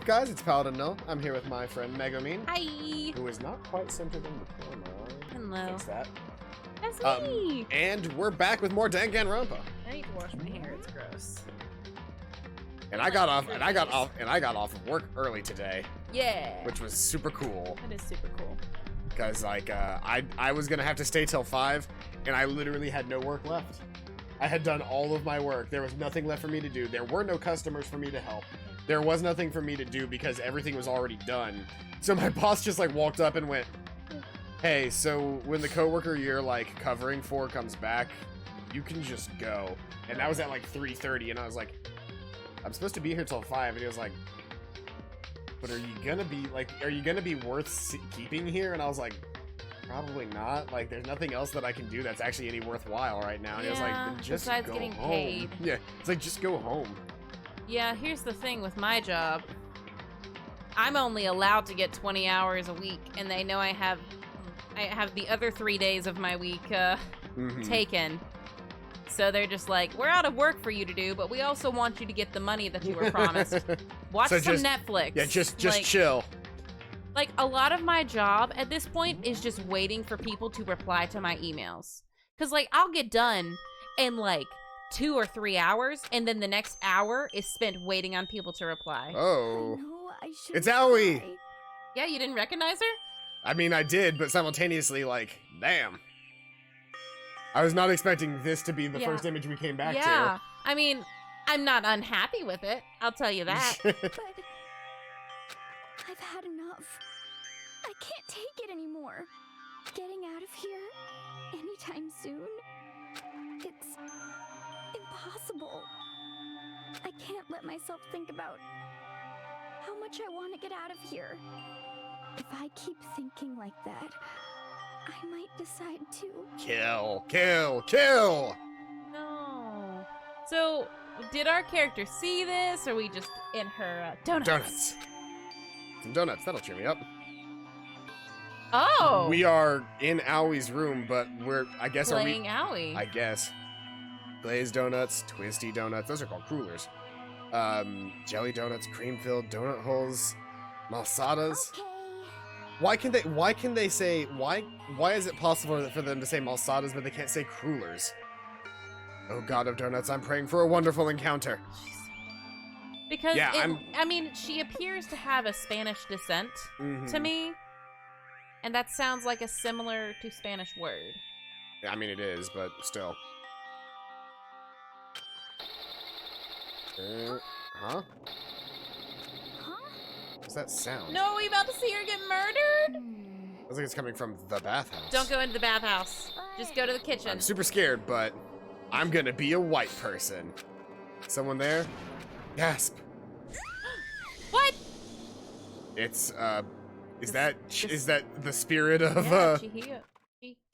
up, guys? It's Paladin Null. I'm here with my friend Megumin. Hi. Who is not quite centered in the corner. Hello. Fix that. That's me. And we're back with more Danganronpa. I need to wash my hair. It's gross. And I got off of work early today. Yeah. Which was super cool. That is super cool. Because like I was gonna have to stay till 5, and I literally had no work left. I had done all of my work. There was nothing left for me to do. There were no customers for me to help. There was nothing for me to do because everything was already done. So my boss just like walked up and went, "Hey, so when the coworker you're like covering for comes back, you can just go." And that was at like 3:30, and I was like, "I'm supposed to be here till 5." And he was like, "But are you gonna be worth keeping here?" And I was like, "Probably not. Like, there's nothing else that I can do that's actually any worthwhile right now." And he was like, "Then just besides go getting home." paid. Yeah, it's like, just go home. Yeah, here's the thing with my job. I'm only allowed to get 20 hours a week, and they know I have the other 3 days of my week taken. So they're just like, "We're out of work for you to do, but we also want you to get the money that you were promised. Watch some Netflix." Yeah, just like, chill. Like, a lot of my job at this point is just waiting for people to reply to my emails. Because, like, I'll get done in, like, 2 or 3 hours, and then the next hour is spent waiting on people to reply. Oh. I know, It's Aoi! try. Yeah, you didn't recognize her? I mean, I did, but simultaneously, like, damn. I was not expecting this to be the first image we came back Yeah, I mean, I'm not unhappy with it. I'll tell you that. to. But I've had enough. I can't take it anymore. Getting out of here anytime soon, it's impossible. I can't let myself think about how much I want to get out of here. If I keep thinking like that, I might decide to. Kill, kill, kill! No. So, did our character see this, or we just in her donuts? Donuts. Some donuts, that'll cheer me up. Oh! We are in Aoi's room, but I guess, playing Aoi. I guess. Glazed donuts, twisty donuts, those are called crullers. Jelly donuts, cream-filled donut holes, malsadas. Okay. Why is it possible for them to say malsadas, but they can't say crullers? Oh god of donuts, I'm praying for a wonderful encounter. Because, yeah, I mean, she appears to have a Spanish descent to me, and that sounds like a similar to Spanish word. Yeah, I mean, it is, but still. Huh? Huh? What's that sound? No, are we about to see her get murdered? Looks like it's coming from the bathhouse. Don't go into the bathhouse. Just go to the kitchen. I'm super scared, but I'm gonna be a white person. Someone there? Gasp. What? It's, is that the spirit of, Chihiro.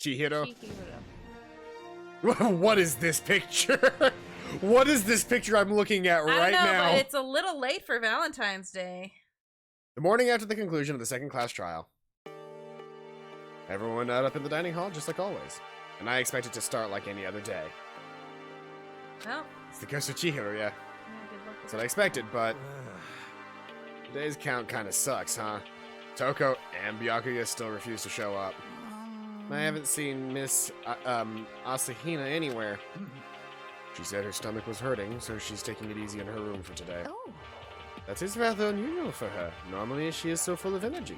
Chihiro? What is this picture? What is this picture I'm looking at right I don't know, now? but it's a little late for Valentine's Day. The morning after the conclusion of the second class trial. Everyone went out up in the dining hall, just like always. And I expect it to start like any other day. Well, It's the ghost of Chihiro, yeah. good luck with That's what I expected, but today's count kind of sucks, huh? Toko and Byakuya still refuse to show up. I haven't seen Miss Asahina anywhere. She said her stomach was hurting, so she's taking it easy in her room for today. Oh. That is rather unusual for her. Normally, she is so full of energy.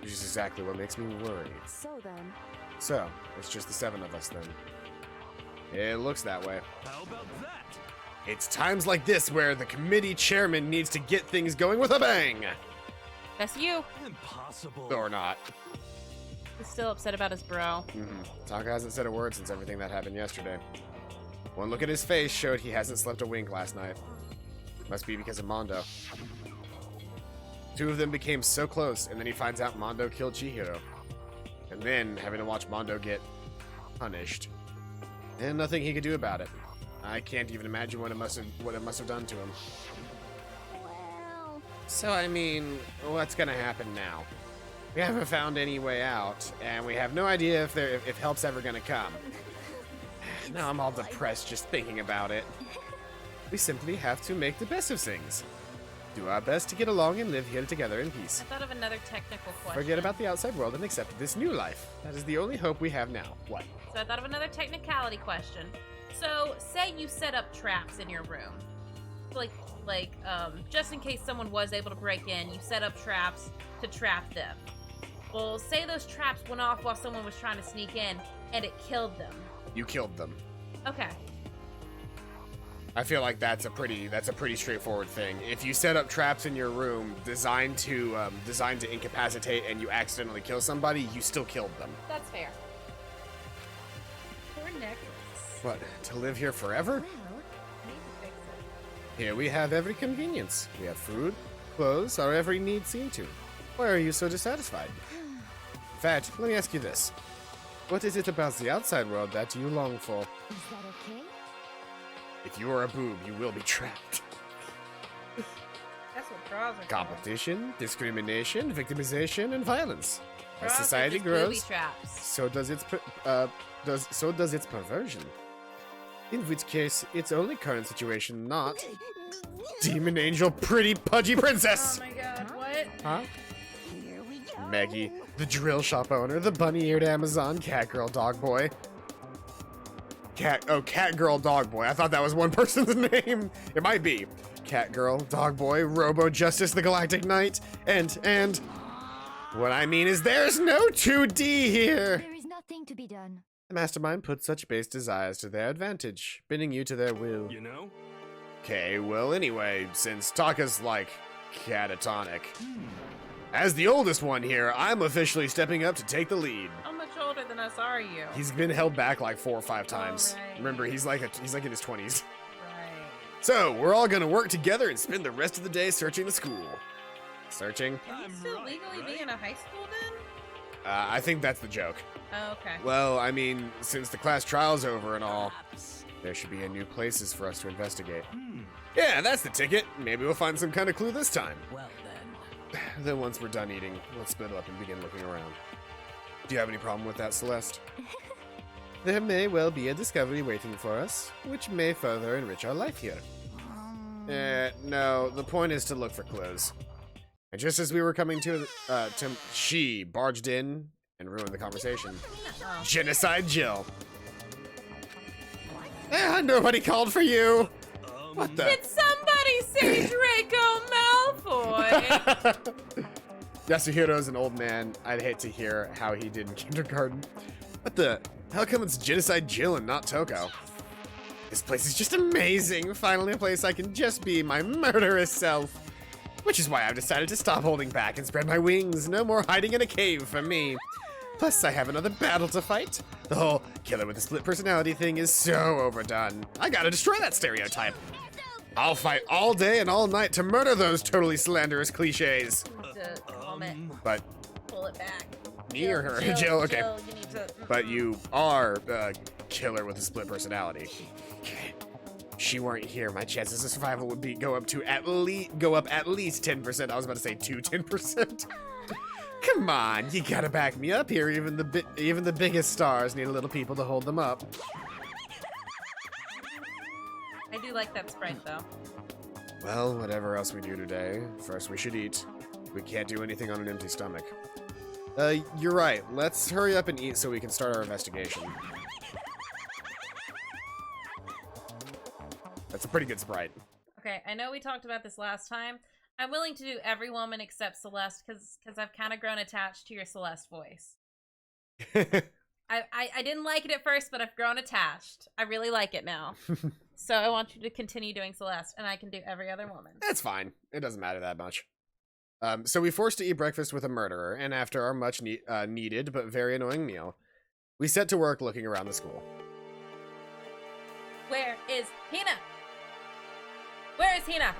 Which is exactly what makes me worried. So then. So, it's just the 7 of us then. It looks that way. How about that? It's times like this where the committee chairman needs to get things going with a bang! That's you. Impossible. Or not. He's still upset about his bro. Taka hasn't said a word since everything that happened yesterday. One look at his face showed he hasn't slept a wink last night. Must be because of Mondo. Two of them became so close, and then he finds out Mondo killed Chihiro. And then, having to watch Mondo get punished. And nothing he could do about it. I can't even imagine what it must have done to him. Well. So, I mean, what's gonna happen now? We haven't found any way out, and we have no idea if help's ever gonna come. Now I'm all depressed just thinking about it. We simply have to make the best of things. Do our best to get along and live here together in peace. I thought of another technical question. Forget about the outside world and accept this new life. That is the only hope we have now. What? So I thought of another technicality question. So, say you set up traps in your room. Just in case someone was able to break in, you set up traps to trap them. Well, say those traps went off while someone was trying to sneak in, and it killed them. You killed them. Okay. I feel like that's a pretty straightforward thing. If you set up traps in your room designed to incapacitate and you accidentally kill somebody, you still killed them. That's fair. Poor necklace. What, to live here forever? Well, I need to fix it. Here we have every convenience. We have food, clothes, our every need seen to. Why are you so dissatisfied? In fact, let me ask you this. What is it about the outside world that you long for? Is that okay? If you are a boob, you will be trapped. That's what draws are Competition, discrimination, victimization, and violence. for. As Draws are society just grows, booby traps. so does its perversion. In which case, its only current situation not demon angel, pretty pudgy princess. Oh my god, what? Huh? Here we go. Maggie, the drill shop owner, the bunny-eared Amazon, cat girl, dog boy. Cat girl, dog boy. I thought that was one person's name. It might be. Cat girl, dog boy, Robo Justice, the Galactic Knight, and what I mean is there's no 2D here. There is nothing to be done. The mastermind puts such base desires to their advantage, bending you to their will. You know? Okay, well anyway, since Taka's like catatonic. As the oldest one here, I'm officially stepping up to take the lead. How much older than us are you? He's been held back like 4 or 5 times. right. Remember, he's like in his 20s. Right. So, we're all gonna work together and spend the rest of the day searching the school. Searching? Can he I'm still right, legally right? be in a high school then? I think that's the joke. Oh, okay. Well, I mean, since the class trial's over and all, there should be new places for us to investigate. Yeah, that's the ticket. Maybe we'll find some kind of clue this time. Well then. Then once we're done eating, let's split up and begin looking around. Do you have any problem with that, Celeste? There may well be a discovery waiting for us, which may further enrich our life here. No, the point is to look for clues. And just as we were coming to she barged in and ruined the conversation. Oh. Genocide Jill. Nobody called for you. What the? Did somebody say Draco Malfoy? Yasuhiro's an old man. I'd hate to hear how he did in kindergarten. What the? How come it's Genocide Jill and not Toko? This place is just amazing. Finally a place I can just be my murderous self. Which is why I've decided to stop holding back and spread my wings. No more hiding in a cave for me. Plus, I have another battle to fight. The whole killer with a split personality thing is so overdone. I gotta destroy that stereotype. I'll fight all day and all night to murder those totally slanderous cliches. To vomit, But pull it back. me or her? Jill, okay. Jill, you need to. But you are a killer with a split personality. She weren't here, my chances of survival would go up at least 10%. I was about to say 10%. Come on, you gotta back me up here. Even the biggest stars need a little people to hold them up. I do like that sprite though. Well, whatever else we do today, first we should eat. We can't do anything on an empty stomach. You're right. Let's hurry up and eat so we can start our investigation. That's a pretty good sprite. Okay, I know we talked about this last time. I'm willing to do every woman except Celeste because I've kind of grown attached to your Celeste voice. I didn't like it at first, but I've grown attached. I really like it now. So I want you to continue doing Celeste, and I can do every other woman. That's fine. It doesn't matter that much. So we forced to eat breakfast with a murderer, and after our much needed but very annoying meal, we set to work looking around the school. Where is Hina? Where is Hina?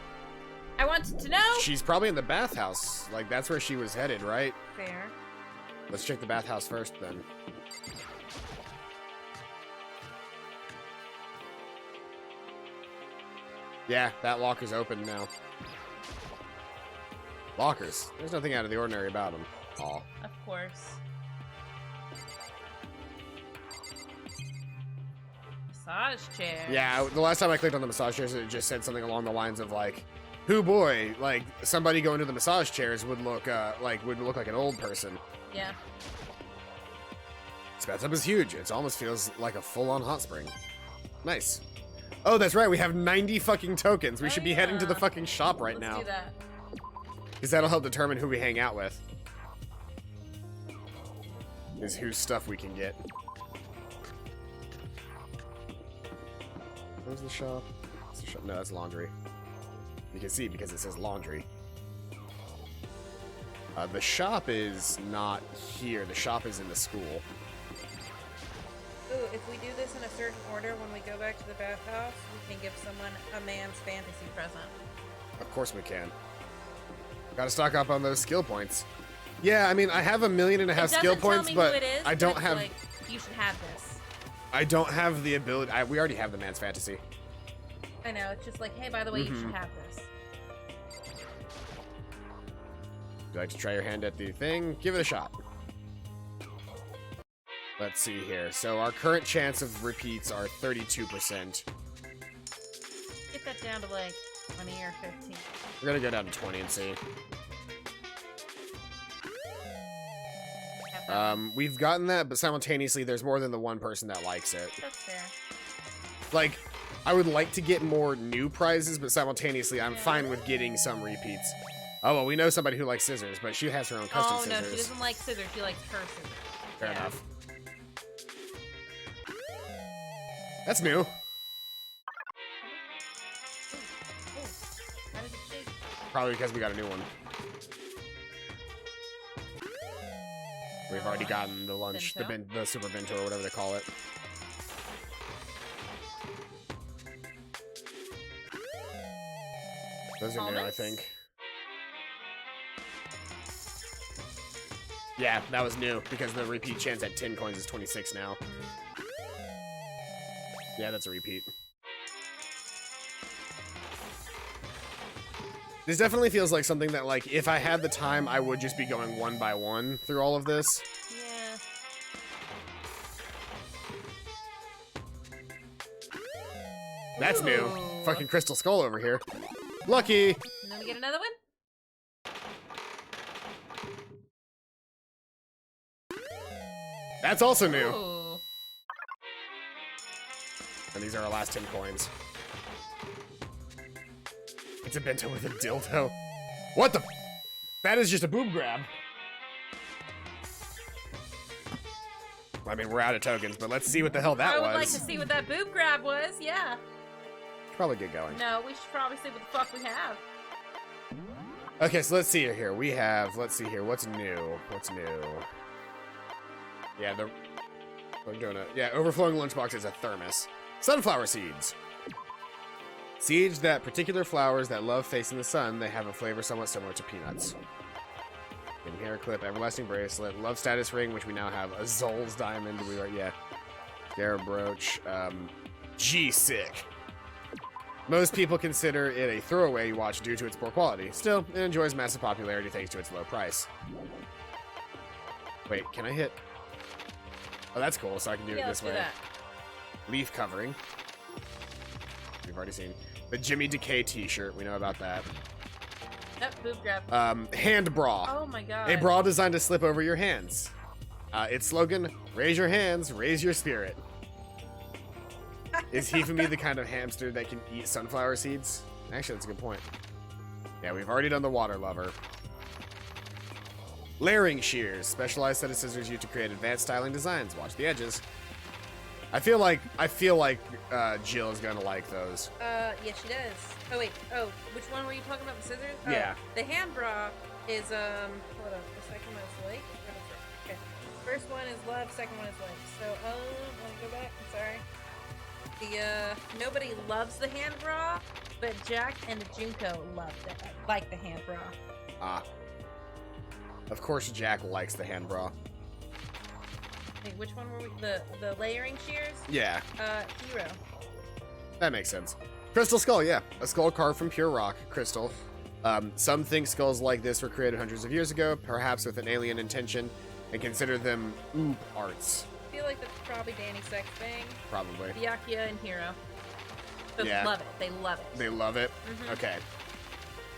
I want to know. She's probably in the bathhouse. Like, that's where she was headed, right? Fair. Let's check the bathhouse first, then. Yeah, that locker's open now. Lockers. There's nothing out of the ordinary about them. Aw. Of course. Massage chair. Yeah, the last time I clicked on the massage chairs, it just said something along the lines of, like, Who boy, like somebody going to the massage chairs would look like an old person. Yeah. This bathtub is huge. It almost feels like a full-on hot spring. Nice. Oh, that's right. We have 90 fucking tokens. We should be heading to the fucking shop right now. Let's do that. Because that'll help determine who we hang out with. Is whose stuff we can get. Where's the shop? It's the shop. No, that's laundry. You can see because it says laundry. The shop is not here. The shop is in the school. Ooh, if we do this in a certain order when we go back to the bathhouse, we can give someone a man's fantasy present. Of course we can. Gotta stock up on those skill points. Yeah, I mean, I have 1.5 million skill points, but I don't have. Like, you should have this. I don't have the ability. We already have the man's fantasy. I know. It's just like, hey, by the way, you should have this. Would you like to try your hand at the thing? Give it a shot. Let's see here. So our current chance of repeats are 32%. Get that down to like 20 or 15. We're gonna go down to 20 and see. We've gotten that, but simultaneously, there's more than the one person that likes it. That's fair. Like, I would like to get more new prizes, but simultaneously, I'm fine with getting some repeats. Oh, well, we know somebody who likes scissors, but she has her own custom scissors. Oh, no, she doesn't like scissors. She likes her scissors. Fair enough. That's new. Ooh, how does it shake? Probably because we got a new one. We've already gotten the lunch, the super bento or whatever they call it. Those are new, I think. Yeah, that was new because the repeat chance at 10 coins is 26 now. Yeah, that's a repeat. This definitely feels like something that, like, if I had the time, I would just be going one by one through all of this. Yeah. That's new. Fucking Crystal Skull over here. Lucky! And then we get another one? That's also new. Ooh. And these are our last 10 coins. It's a bento with a dildo. What the? That is just a boob grab. I mean, we're out of tokens, but let's see what the hell that was. I would like to see what that boob grab was, yeah. Probably get going. No, we should probably see what the fuck we have. Okay, so let's see here. We have, let's see here. What's new? What's new? Yeah, we're doing it. Yeah, overflowing lunchbox is a thermos. Sunflower seeds. Seeds that particular flowers that love facing the sun, they have a flavor somewhat similar to peanuts. In hair clip, everlasting bracelet, love status ring, which we now have, a Zol's diamond, we are, yeah. Scarab brooch, G-sick. Most people consider it a throwaway watch due to its poor quality. Still, it enjoys massive popularity thanks to its low price. Wait, can I hit? Oh, that's cool, so I can do it this way. That. Leaf covering. We've already seen. The Jimmy Decay t-shirt, we know about that. Yep, boob grab. Hand bra. Oh my god. A bra designed to slip over your hands. Its slogan, raise your hands, raise your spirit. Is Hifumi the kind of hamster that can eat sunflower seeds? Actually, that's a good point. Yeah, we've already done the water lover. Layering shears, specialized set of scissors used to create advanced styling designs. Watch the edges. I feel like Jill is gonna like those. Yeah, she does. Oh wait, which one were you talking about? The scissors? Oh, yeah. The hand bra is hold on. The second one is like. Okay. First one is love. Second one is like. So I'll go back. I'm sorry. Nobody loves the hand bra, but Jack and Junko like the hand bra. Ah. Of course, Jack likes the hand bra. Wait, which one were we? The layering shears? Yeah. Hero. That makes sense. Crystal skull, yeah. A skull carved from pure rock, crystal. Some think skulls like this were created hundreds of years ago, perhaps with an alien intention, and consider them oop arts. I feel like that's probably Danny Sex thing. Probably. Byakuya and Hero. They Yeah. love it. They love it. They love it? Okay.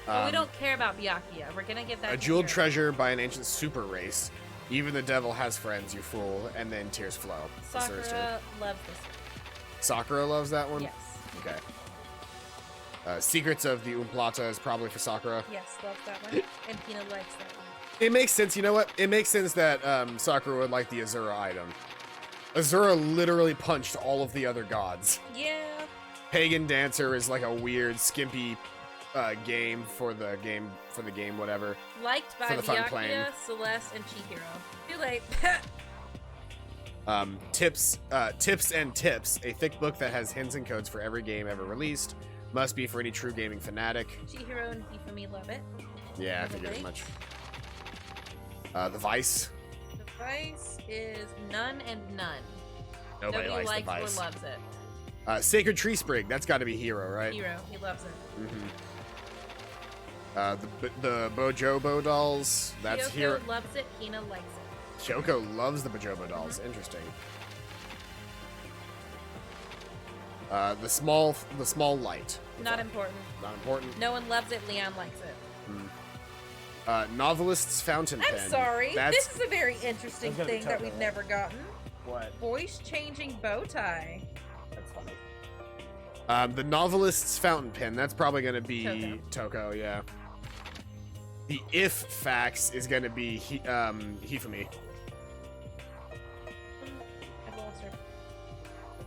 Well, we don't care about Byakuya. We're gonna get that. A to jeweled Hero. treasure by an ancient super race. Even the devil has friends, you fool. And then tears flow. That's the first two. Sakura loves this one. Sakura loves that one? Yes. Okay. Secrets of the Umplata is probably for Sakura. Yes, loves that one. And Pina likes that one. It makes sense. You know what? It makes sense that Sakura would like the Azura item. Azura literally punched all of the other gods. Yeah. Pagan Dancer is like a weird, skimpy game for the game, whatever. Liked by For the fun playing. Byakuya, Celeste, and Chihiro. Too late. Tips and Tips, a thick book that has hints and codes for every game ever released. Must be for any true gaming fanatic. Chihiro and Hifumi love it. Yeah, I figured as much. The Vice. The Vice is none and none. Nobody likes the Vice. or loves it. Sacred Tree Sprig. That's got to be Hero, right? Hero, he loves it. The Bojobo dolls. That's Kyoko Hero. loves it. Hina likes it. Kyoko loves the Bojobo dolls. Interesting. The small light. Not important. Not important. No one loves it. Leon likes it. Novelist's fountain pen. I'm sorry. That's, This is a very interesting That's gonna be thing that Toko, we've right? never gotten. what? Voice changing bow tie. That's funny. The novelist's fountain pen. That's probably gonna be Toko. Yeah. The if fax is gonna be Hifumi. I've lost her.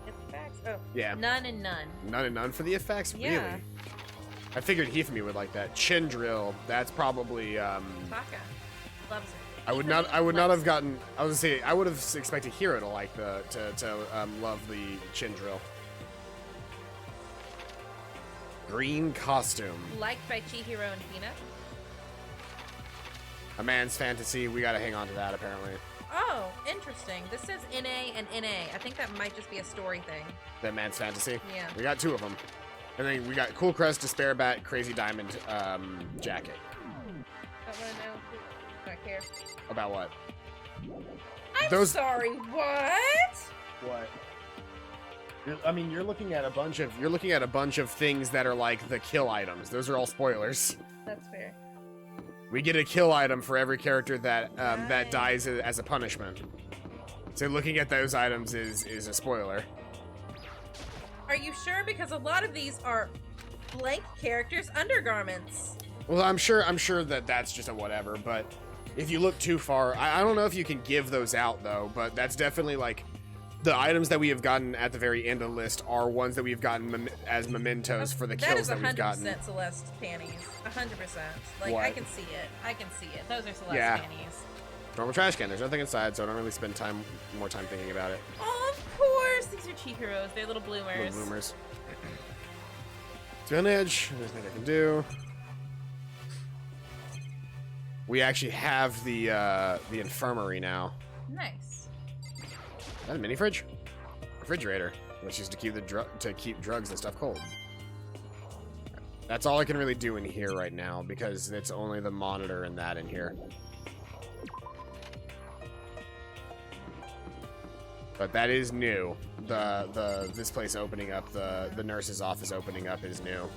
If facts. Oh. Yeah. None and none. None and none for the if fax. Yeah. Really? I figured Hifumi would like that. Chin drill. That's probably. Taka loves it. I would not have gotten. I was gonna say I would have expected Hero to like to love the chin drill. Green costume. Liked by Chihiro and Hina. A man's fantasy. We gotta hang on to that apparently. Oh, interesting. This says NA and NA. I think that might just be a story thing. That man's fantasy. Yeah. We got two of them, and then we got Cool Crest, Despair Bat, Crazy Diamond jacket. I want to know. I don't care. About what? I'm Those- sorry. What? What? I mean, you're looking at a bunch of things that are like the kill items. Those are all spoilers. That's fair. We get a kill item for every character that that dies as a punishment. So looking at those items is a spoiler. Are you sure? Because a lot of these are blank characters' undergarments. Well, I'm sure that that's just a whatever. But if you look too far, I don't know if you can give those out though. But that's definitely like the items that we have gotten at the very end of the list are ones that we've gotten as mementos for the kills that we've gotten. That is 100% Celeste panties. 100%. Like, What? I can see it. I can see it. Those are Celeste Yeah. panties. Normal trash can. There's nothing inside, so I don't really spend more time thinking about it. Oh, of course. These are Chihiros. They're little bloomers. Little bloomers. Stone Edge. There's nothing I can do. We actually have the infirmary now. Nice. Is that a mini fridge? Refrigerator, which is to keep drugs and stuff cold. That's all I can really do in here right now because it's only the monitor and that in here. But that is new. This place opening up, the nurse's office opening up is new.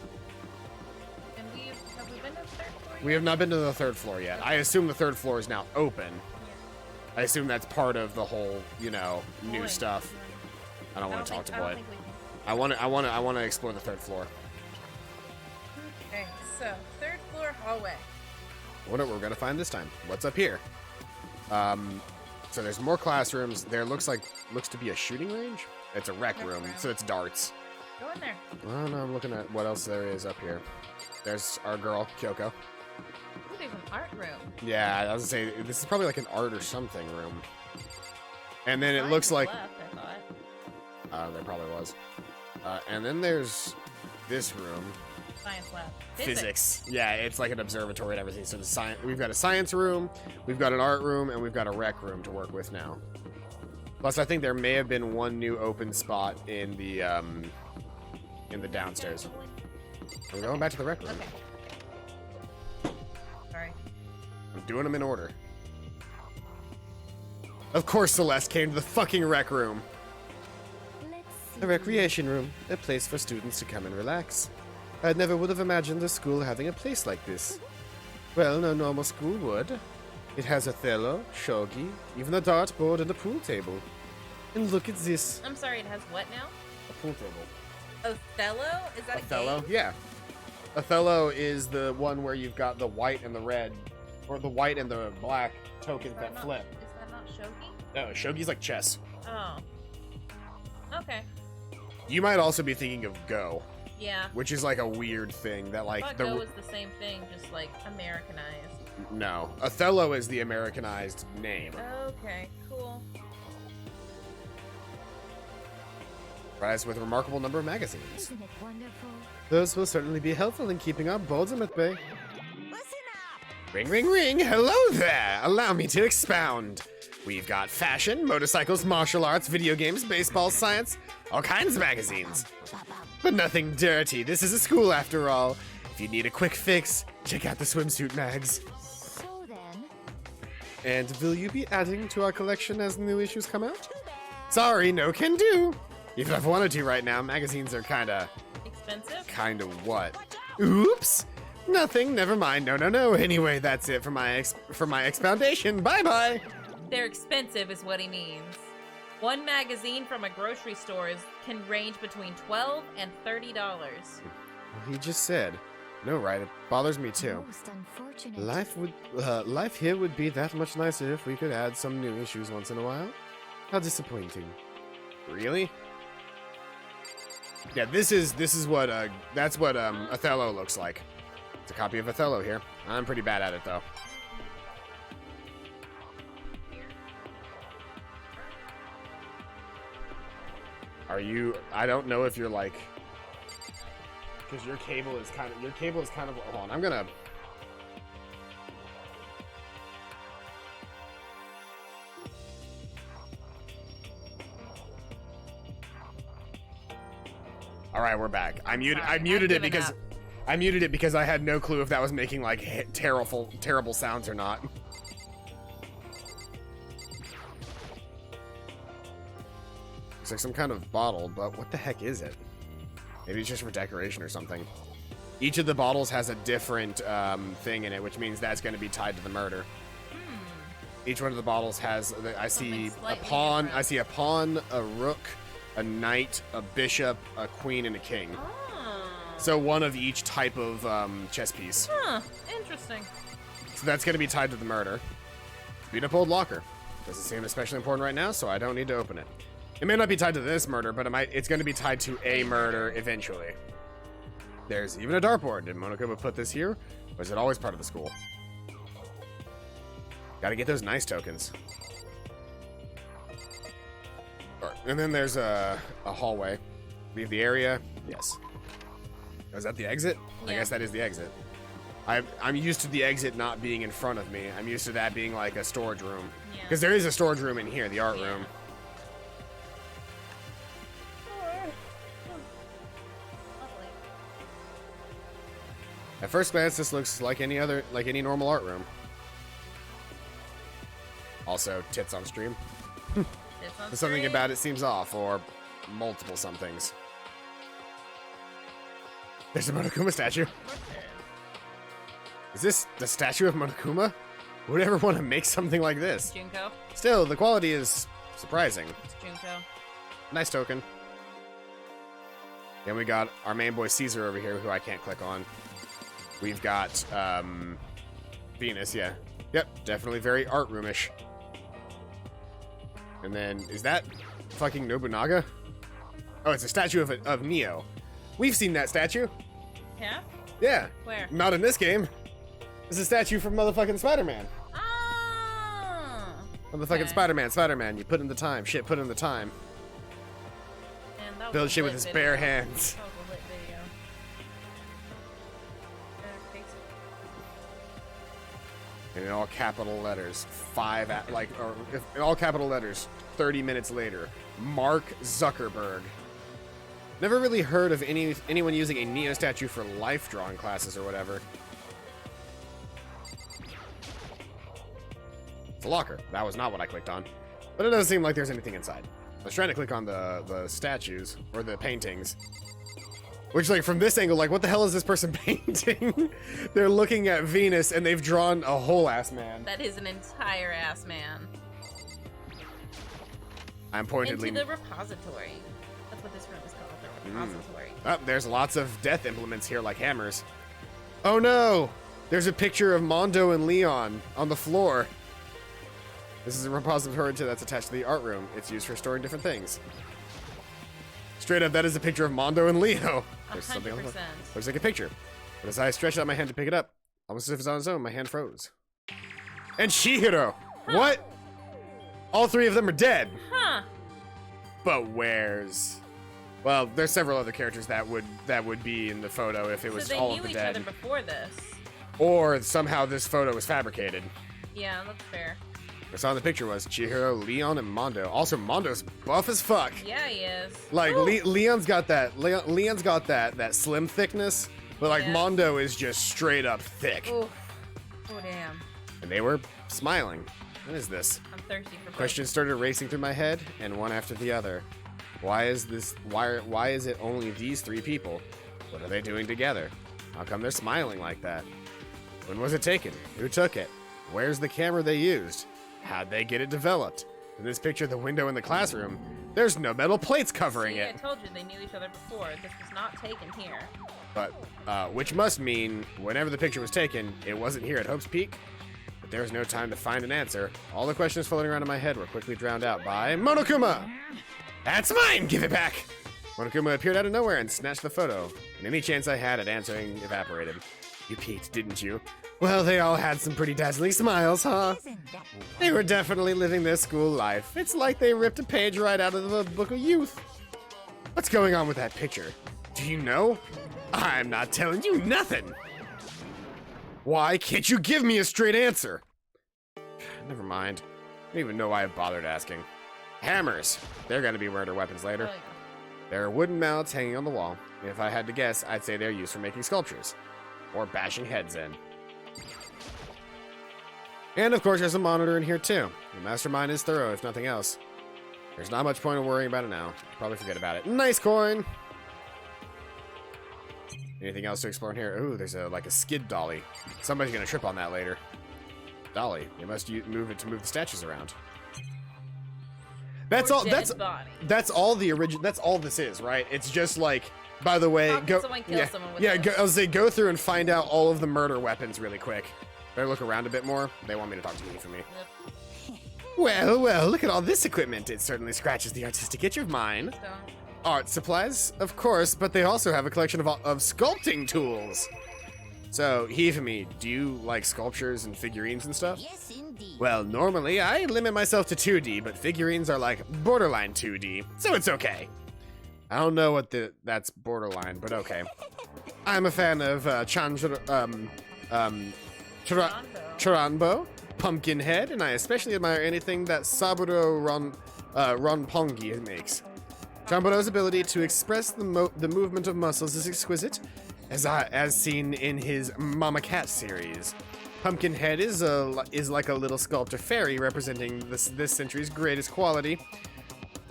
And have we been to the third floor yet? We have not been to the third floor yet. I assume the third floor is now open. Yeah. I assume that's part of the whole, new Boy. stuff. I don't want to talk to I don't Boyd. think we can. I want to explore the third floor. Okay, so third floor hallway. I wonder what we're gonna find this time. What's up here? So there's more classrooms. There looks to be a shooting range. It's a rec room, so it's darts. Go in there. I don't know. I'm looking at what else there is up here. There's our girl, Kyoko. Ooh, there's an art room. Yeah, I was gonna say this is probably like an art or something room. And then it Science looks like left, I thought. there probably was. And then there's this room. Science lab. Physics. Yeah, it's like an observatory and everything. So we've got a science room, we've got an art room, and we've got a rec room to work with now. Plus, I think there may have been one new open spot in the downstairs. I'm going back to the rec room. Okay. Sorry. I'm doing them in order. Of course, Celeste came to the fucking rec room. Let's see. A recreation room, a place for students to come and relax. I never would have imagined a school having a place like this. Well, no normal school would. It has Othello, shogi, even a dartboard and a pool table. And look at this. I'm sorry, it has what now? A pool table. Othello? Is that Othello? a game? Yeah. Othello is the one where you've got the white and the red, or the white and the black tokens that flip. Is that not shogi? No, shogi's like chess. Oh. Okay. You might also be thinking of Go, Yeah. which is like a weird thing that like But Go is the same thing, just like Americanized. No, Othello is the Americanized name. Okay, cool. Rise with a remarkable number of magazines. Isn't it wonderful? Those will certainly be helpful in keeping our boards at bay. Listen up! Ring, ring, ring! Hello there! Allow me to expound. We've got fashion, motorcycles, martial arts, video games, baseball, science, all kinds of magazines. But nothing dirty. This is a school after all. If you need a quick fix, check out the swimsuit mags. So then, And will you be adding to our collection as new issues come out? Sorry, no can do. Even if I wanted to right now, magazines are kinda Expensive? what? Oops. Nothing, never mind. No. Anyway, that's it for my expoundation. Bye-bye. They're expensive is what he means. One magazine from a grocery store can range between $12 and $30. He just said. No, right? It bothers me too. most unfortunate. Life here would be that much nicer if we could add some new issues once in a while. How disappointing. Really? Yeah, this is what that's what Othello looks like. It's a copy of Othello here. I'm pretty bad at it though. Are you? I don't know if you're like, because your cable is kind of. Hold on, I'm gonna. All right, we're back. I muted it because I had no clue if that was making like terrible sounds or not. Looks like some kind of bottle, but what the heck is it? Maybe it's just for decoration or something. Each of the bottles has a different thing in it, which means that's going to be tied to the murder. Each one of the bottles has. I see a pawn. I see a pawn, a rook, a knight, a bishop, a queen, and a king. Oh. So one of each type of chess piece. Huh. Interesting. So that's going to be tied to the murder. Beat up old locker. Doesn't seem especially important right now, so I don't need to open it. It may not be tied to this murder, but it's going to be tied to a murder eventually. There's even a dartboard. Did Monokuma put this here? Or is it always part of the school? Gotta get those nice tokens. Alright, and then there's a hallway. Leave the area. Yes. Oh, is that the exit? I Yeah. guess that is the exit. I'm used to the exit not being in front of me. I'm used to that being like a storage room. Yeah. Because there is a storage room in here, the art room. Lovely. At first glance, this looks like any normal art room. Also, tits on stream. There's something about it seems off, or multiple somethings. There's a Monokuma statue. Is this the statue of Monokuma? Who would ever want to make something like this? Junko. Still, the quality is surprising. It's Junko. Nice token. Then we got our main boy Caesar over here, who I can't click on. We've got Venus, yeah. Yep, definitely very art roomish. And then, is that fucking Nobunaga? Oh, it's a statue of Neo. We've seen that statue. Yeah? Yeah. Where? Not in this game. It's a statue from motherfucking Spider-Man. Ah! Motherfucking Okay. Spider-Man. You put in the time. Shit, put in the time. Man, that was Build a shit with lit his video. bare hands. That was a lit video. And in all capital letters, in all capital letters, 30 minutes later, Mark Zuckerberg. Never really heard of anyone using a Neo statue for life drawing classes or whatever. It's a locker. That was not what I clicked on. But it doesn't seem like there's anything inside. I was trying to click on the statues, or the paintings. Which, like, from this angle, like, what the hell is this person painting? They're looking at Venus, and they've drawn a whole ass man. That is an entire ass man. I'm pointedly... Into the repository. That's what this room is called, the repository. Oh, there's lots of death implements here, like hammers. Oh no! There's a picture of Mondo and Leon on the floor. This is a repository that's attached to the art room. It's used for storing different things. Straight up, that is a picture of Mondo and Leo. There's something on the floor. Looks like a picture. But as I stretched out my hand to pick it up, almost as if it's on its own, my hand froze. And Chihiro! Huh. What? All three of them are dead. Huh. But where's... Well, there's several other characters that would be in the photo if it was all of the dead. So they knew each other before this. Or somehow this photo was fabricated. Yeah, that's fair. What I saw in the picture was Chihiro, Leon, and Mondo. Also, Mondo's buff as fuck. Yeah, he is. Like Leon's got that. Leon's got that slim thickness, but like Mondo is just straight up thick. Oof. Oh damn. And they were smiling. What is this? I'm thirsty for Questions started racing through my head, and one after the other. Why is this? Why is it only these three people? What are they doing together? How come they're smiling like that? When was it taken? Who took it? Where's the camera they used? How'd they get it developed? In this picture of the window in the classroom, there's no metal plates covering it. I told you they knew each other before. This was not taken here. But, which must mean, whenever the picture was taken, it wasn't here at Hope's Peak. But there was no time to find an answer. All the questions floating around in my head were quickly drowned out by Monokuma! That's mine! Give it back! Monokuma appeared out of nowhere and snatched the photo, and any chance I had at answering evaporated. You peeked, didn't you? Well, they all had some pretty dazzling smiles, huh? They were definitely living their school life. It's like they ripped a page right out of the Book of Youth. What's going on with that picture? Do you know? I'm not telling you nothing. Why can't you give me a straight answer? Never mind. I don't even know why I bothered asking. Hammers. They're gonna be murder weapons later. Oh, yeah. There are wooden mallets hanging on the wall. If I had to guess, I'd say they're used for making sculptures. Or bashing heads in. And of course there's a monitor in here too. The mastermind is thorough, if nothing else. There's not much point in worrying about it now. Probably forget about it. Nice coin! Anything else to explore in here? Ooh, there's like a skid dolly. Somebody's gonna trip on that later. Dolly. They must move it to move the statues around. That's all. That's all the original. That's all this is, right? It's just like. By the way, How can someone kill someone with this? I was say go through and find out all of the murder weapons really quick. Better look around a bit more. They want me to talk to you for me. Yep. Well, look at all this equipment. It certainly scratches the artistic itch of mine. Don't. Art supplies, of course, but they also have a collection of sculpting tools. So, Hifumi, do you like sculptures and figurines and stuff? Yes, indeed. Well, normally I limit myself to 2D, but figurines are like borderline 2D, so it's okay. I don't know what that's borderline, but okay. I'm a fan of Charanbo, Pumpkinhead, and I especially admire anything that Saburo Ronpongi makes. Chambono's ability to express the movement of muscles is exquisite, as seen in his Mama Cat series. Pumpkinhead is like a little sculptor fairy representing this century's greatest quality.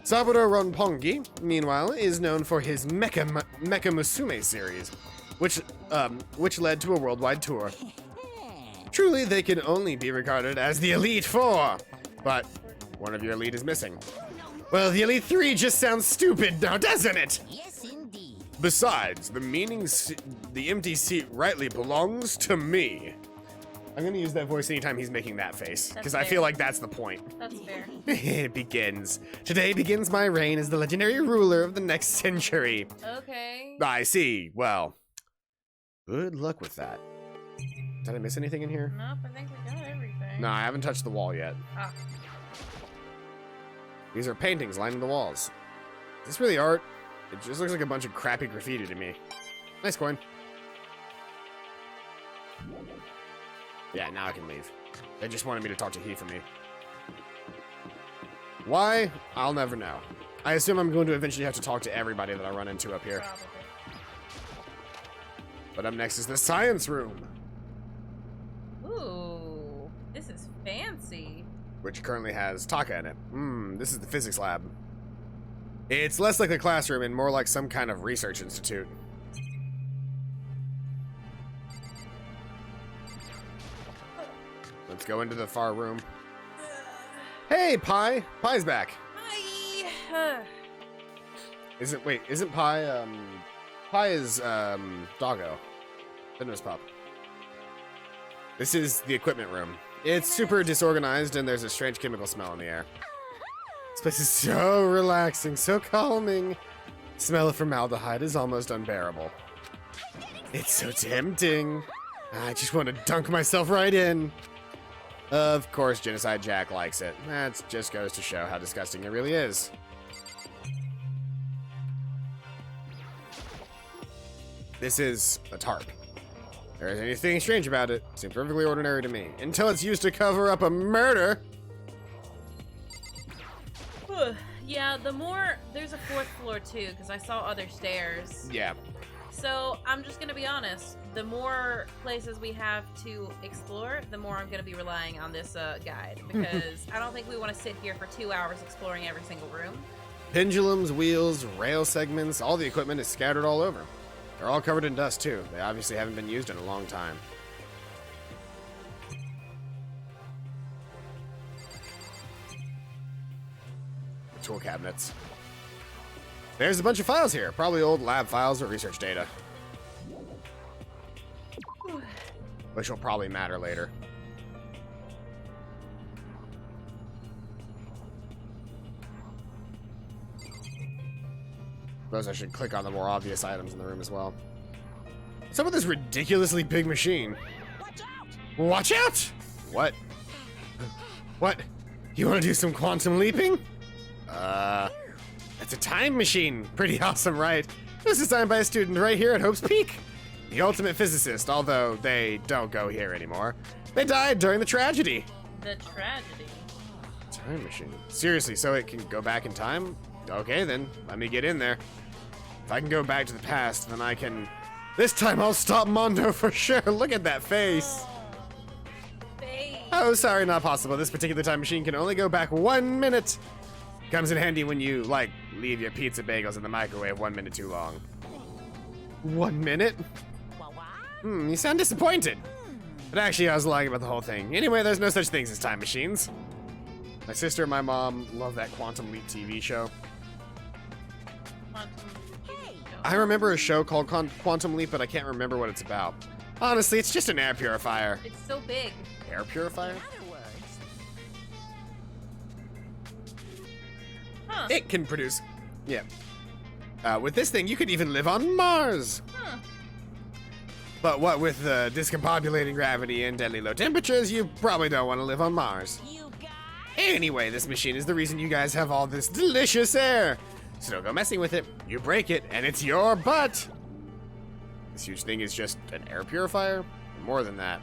Saburo Ronpongi, meanwhile, is known for his Mecha Musume series, which led to a worldwide tour. Truly, they can only be regarded as the Elite Four, but one of your elite is missing. Well, the Elite Three just sounds stupid now, doesn't it? Yes, indeed. Besides, the empty seat rightly belongs to me. I'm gonna use that voice anytime he's making that face, because I feel like that's the point. That's fair. It begins. Today begins my reign as the legendary ruler of the next century. Okay. I see. Well, good luck with that. Did I miss anything in here? Nope, I think we got everything. No, I haven't touched the wall yet. Ah. These are paintings lining the walls. Is this really art? It just looks like a bunch of crappy graffiti to me. Nice coin. Yeah, now I can leave. They just wanted me to talk to Hifumi. Why? I'll never know. I assume I'm going to eventually have to talk to everybody that I run into up here. Probably. But up next is the science room, Ooh, this is fancy. which currently has Taka in it. This is the physics lab. It's less like a classroom and more like some kind of research institute. let's go into the far room. Hey, Pie! Pie's back. Hi. Isn't Pie, Pie is, Doggo. Fitness Pup. This is the equipment room. It's super disorganized and there's a strange chemical smell in the air. This place is so relaxing, so calming. The smell of formaldehyde is almost unbearable. It's so tempting. I just want to dunk myself right in. Of course, Genocide Jack likes it. That just goes to show how disgusting it really is. This is a tarp. There isn't anything strange about it. Seems perfectly ordinary to me. Until it's used to cover up a murder. Yeah, there's a 4th floor too, because I saw other stairs. Yeah. So I'm just gonna be honest. The more places we have to explore, the more I'm gonna be relying on this guide, because I don't think we want to sit here for 2 hours exploring every single room. Pendulums, wheels, rail segments, all the equipment is scattered all over. They're all covered in dust too. They obviously haven't been used in a long time. Tool cabinets. There's a bunch of files here, probably old lab files or research data. Which will probably matter later. Suppose I should click on the more obvious items in the room as well. What's up with this ridiculously big machine? Watch out! Watch out! What? What? You want to do some quantum leaping? That's a time machine. Pretty awesome, right? This is designed by a student right here at Hope's Peak. The ultimate physicist, although they don't go here anymore. They died during the tragedy. The tragedy. Time machine. Seriously, so it can go back in time? Okay then, let me get in there. If I can go back to the past, then I can... This time I'll stop Mondo for sure. Look at that face. Face. Oh, sorry, not possible. This particular time machine can only go back 1 minute. Comes in handy when you, like, leave your pizza bagels in the microwave 1 minute too long. 1 minute? You sound disappointed. But actually, I was lying about the whole thing. Anyway, there's no such things as time machines. My sister and my mom love that Quantum Leap TV show. I remember a show called Quantum Leap, but I can't remember what it's about. Honestly, it's just an air purifier. It's so big. Air purifier? Huh. It can produce... Yeah. With this thing, you could even live on Mars. Huh. But what with discombobulating gravity and deadly low temperatures, you probably don't want to live on Mars. Anyway, this machine is the reason you guys have all this delicious air. So don't go messing with it. You break it, and it's your butt. This huge thing is just an air purifier? More than that.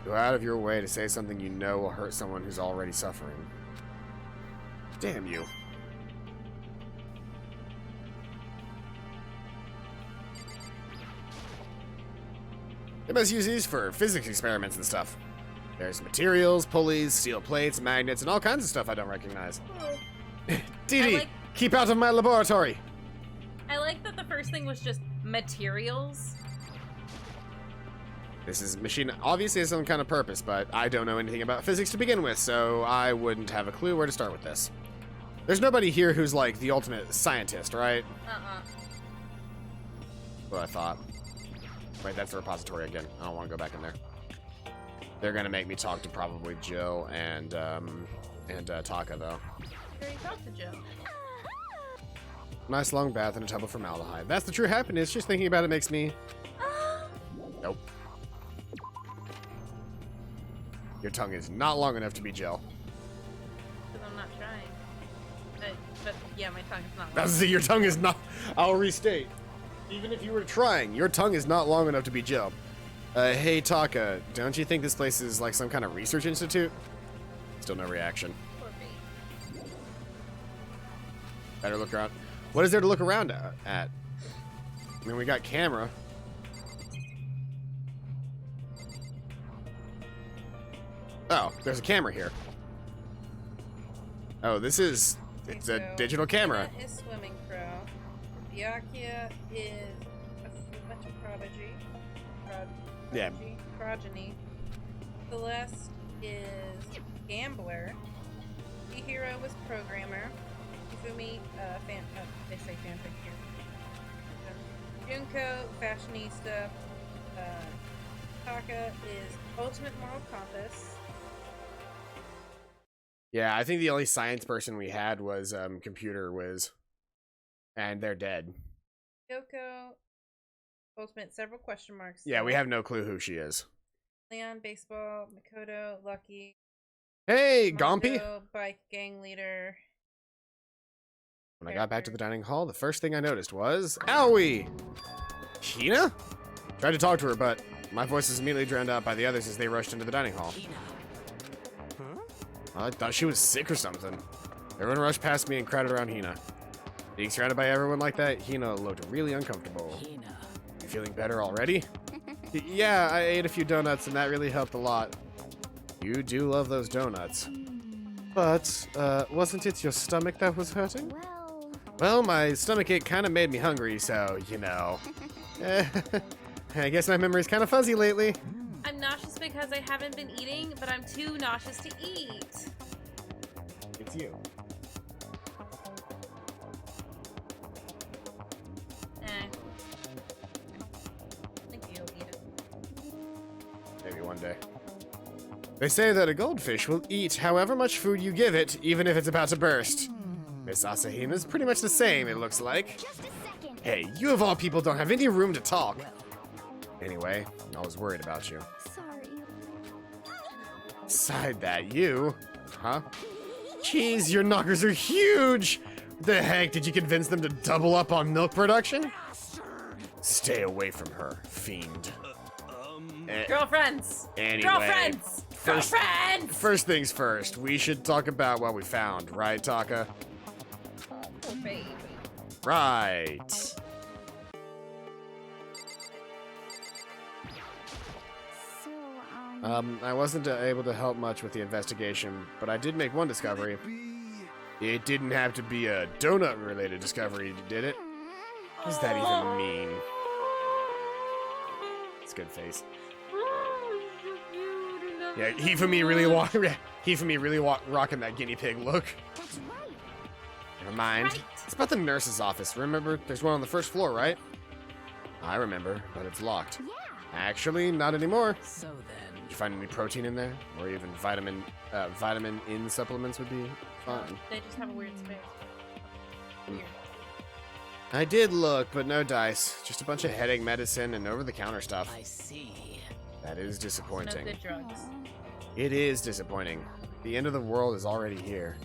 Go out of your way to say something you know will hurt someone who's already suffering. Damn you. They must use these for physics experiments and stuff. There's materials, pulleys, steel plates, magnets, and all kinds of stuff I don't recognize. Dee Dee, keep out of my laboratory! I like that the first thing was just materials. This is machine obviously has some kind of purpose, but I don't know anything about physics to begin with, so I wouldn't have a clue where to start with this. There's nobody here who's like the ultimate scientist, right? What I thought. Wait, that's the repository again. I don't want to go back in there. They're gonna make me talk to probably Jill and Taka though. There you talk to Jill. Nice long bath and a tub of formaldehyde. That's the true happiness. Just thinking about it makes me. Nope. Your tongue is not long enough to be Jill. Because I'm not trying. But yeah, my tongue is not long. That's your tongue is not. I'll restate. Even if you were trying, your tongue is not long enough to be Jill. Hey Taka, don't you think this place is like some kind of research institute? Still no reaction. Poor me. Better look around. What is there to look around at? I mean, we got camera. Oh, there's a camera here. Oh, this is... It's a digital camera. Anna is swimming pro. Byakuya is a bunch of prodigy. Yeah. Progeny. Celeste is gambler. Chihiro was programmer. Izumi, they say fanfic here. Junko, fashionista. Taka is ultimate moral compass. Yeah, I think the only science person we had was Computer Whiz. And they're dead. Yoko, ultimate several question marks. Yeah, we have no clue who she is. Leon, baseball. Makoto, lucky. Hey, Mondo, Gompy! bike gang leader. When I got back to the dining hall, the first thing I noticed was... Owie! Hina? Tried to talk to her, but my voice was immediately drowned out by the others as they rushed into the dining hall. I thought she was sick or something. Everyone rushed past me and crowded around Hina. Being surrounded by everyone like that, Hina looked really uncomfortable. You feeling better already? Yeah, I ate a few donuts and that really helped a lot. You do love those donuts. But, wasn't it your stomach that was hurting? Well, my stomachache kind of made me hungry, so, you know. I guess my memory's kind of fuzzy lately. I'm nauseous because I haven't been eating, but I'm too nauseous to eat. It's you. I think you'll eat it. Maybe one day. They say that a goldfish will eat however much food you give it, even if it's about to burst. Miss Asahina's pretty much the same, it looks like. Just a second. Hey, you of all people don't have any room to talk. Anyway, I was worried about you. Sorry. Beside that, you... Huh? Jeez, your knockers are huge! The heck, did you convince them to double up on milk production? Stay away from her, fiend. Girlfriends! Anyway, Girlfriends! Girlfriends! First things first, we should talk about what we found, right, Taka? Oh, baby. Right. So, I wasn't able to help much with the investigation, but I did make one discovery. It didn't have to be a donut-related discovery, did it? What does that even mean? It's a good face. Yeah, Hifumi really rocking that guinea pig look. that's right. Never mind. Right. It's about the nurse's office. Remember, there's one on the first floor, right? I remember, but it's locked. Yeah. Actually, not anymore. So then, Did you find any protein in there? Or even vitamin in supplements would be fine. They just have a weird space. Weird. I did look, but no dice. Just a bunch of headache medicine and over-the-counter stuff. I see. That is No disappointing. good drugs. It is disappointing. The end of the world is already here.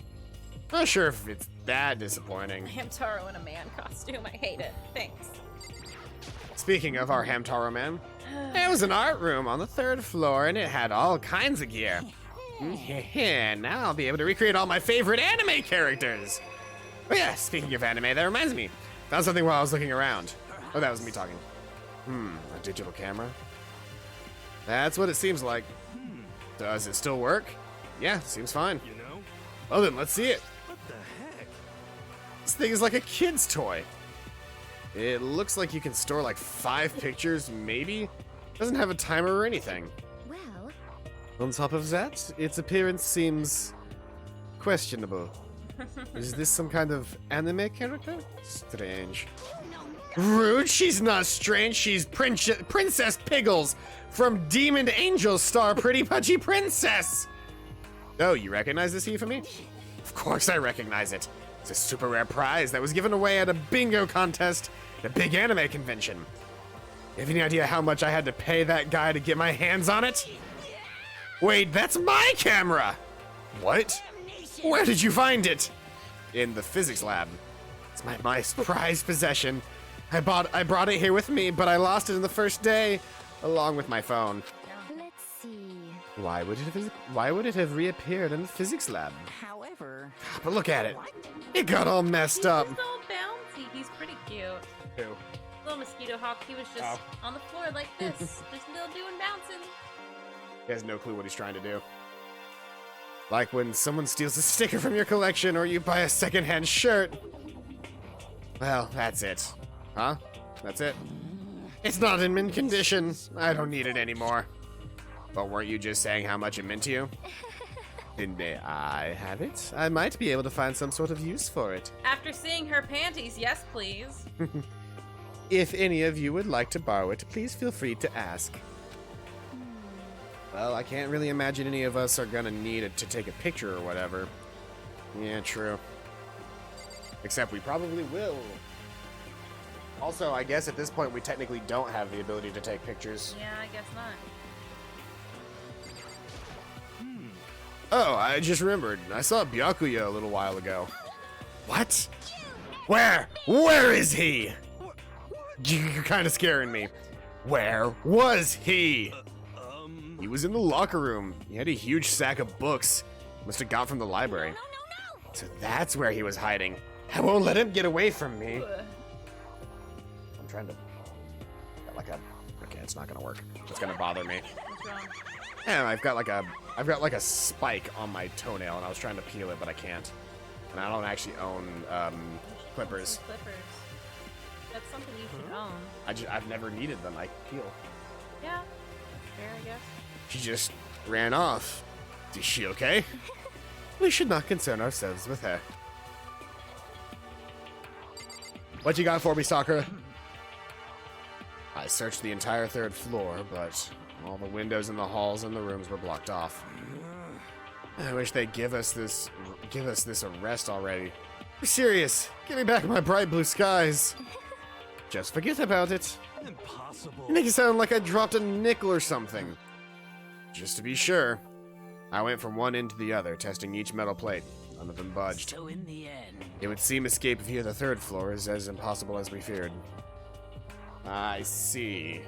Not sure if it's that disappointing. Hamtaro in a man costume. I hate it. Thanks. Speaking of our Hamtaro man, there was an art room on the 3rd floor and it had all kinds of gear. Now I'll be able to recreate all my favorite anime characters. Oh yeah, speaking of anime, that reminds me. Found something while I was looking around. Oh, that was me talking. A digital camera? That's what it seems like. Does it still work? Yeah, seems fine. You know? Well then, let's see it. What the heck? This thing is like a kid's toy. It looks like you can store like 5 pictures, maybe? Doesn't have a timer or anything. Well, On top of that, its appearance seems questionable. Is this some kind of anime character? Strange. Rude, she's not strange, she's Princess Piggles from Demon Angel star Pretty Pudgy Princess! Oh, you recognize this Hifumi? Of course I recognize it. It's a super rare prize that was given away at a bingo contest at a big anime convention. You have any idea how much I had to pay that guy to get my hands on it? Wait, that's my camera! What? Where did you find it? In the physics lab. It's my prized possession. I brought it here with me, but I lost it in the first day, along with my phone. let's see. Why would it have reappeared in the physics lab? However, But look at it. It got all messed up. He's all bouncy. He's pretty cute. Who? Little mosquito hawk. He was just on the floor like this, just still doing bouncing. He has no clue what he's trying to do. Like when someone steals a sticker from your collection or you buy a secondhand shirt. Well, that's it. Huh? That's it? It's not in mint condition. I don't need it anymore. But weren't you just saying how much it meant to you? Then may I have it? I might be able to find some sort of use for it. After seeing her panties, yes, please. If any of you would like to borrow it, please feel free to ask. Well, I can't really imagine any of us are gonna need it to take a picture or whatever. Yeah, true. Except we probably will. Also, I guess at this point we technically don't have the ability to take pictures. Yeah, I guess not. Oh, I just remembered. I saw Byakuya a little while ago. What? Where? Where is he? You're kind of scaring me. Where was he? He was in the locker room. He had a huge sack of books. Must have got from the library. So that's where he was hiding. I won't let him get away from me. I'm trying to... Got like a... Okay, it's not gonna work. It's gonna bother me. What's wrong? Yeah, I've got like a spike on my toenail, and I was trying to peel it, but I can't. And I don't actually own clippers. Clippers. That's something you should own. I've never needed them. I peel. Yeah. Fair, I guess. She just ran off. Is she okay? We should not concern ourselves with her. What you got for me, Sakura? I searched the entire 3rd floor, but all the windows in the halls and the rooms were blocked off. I wish they'd give us this arrest already. You're serious? Give me back my bright blue skies. Just forget about it. Impossible. You make it sound like I dropped a nickel or something. Just to be sure, I went from one end to the other, testing each metal plate. None of them budged. So in the end, It would seem escape via the 3rd floor is as impossible as we feared. I see.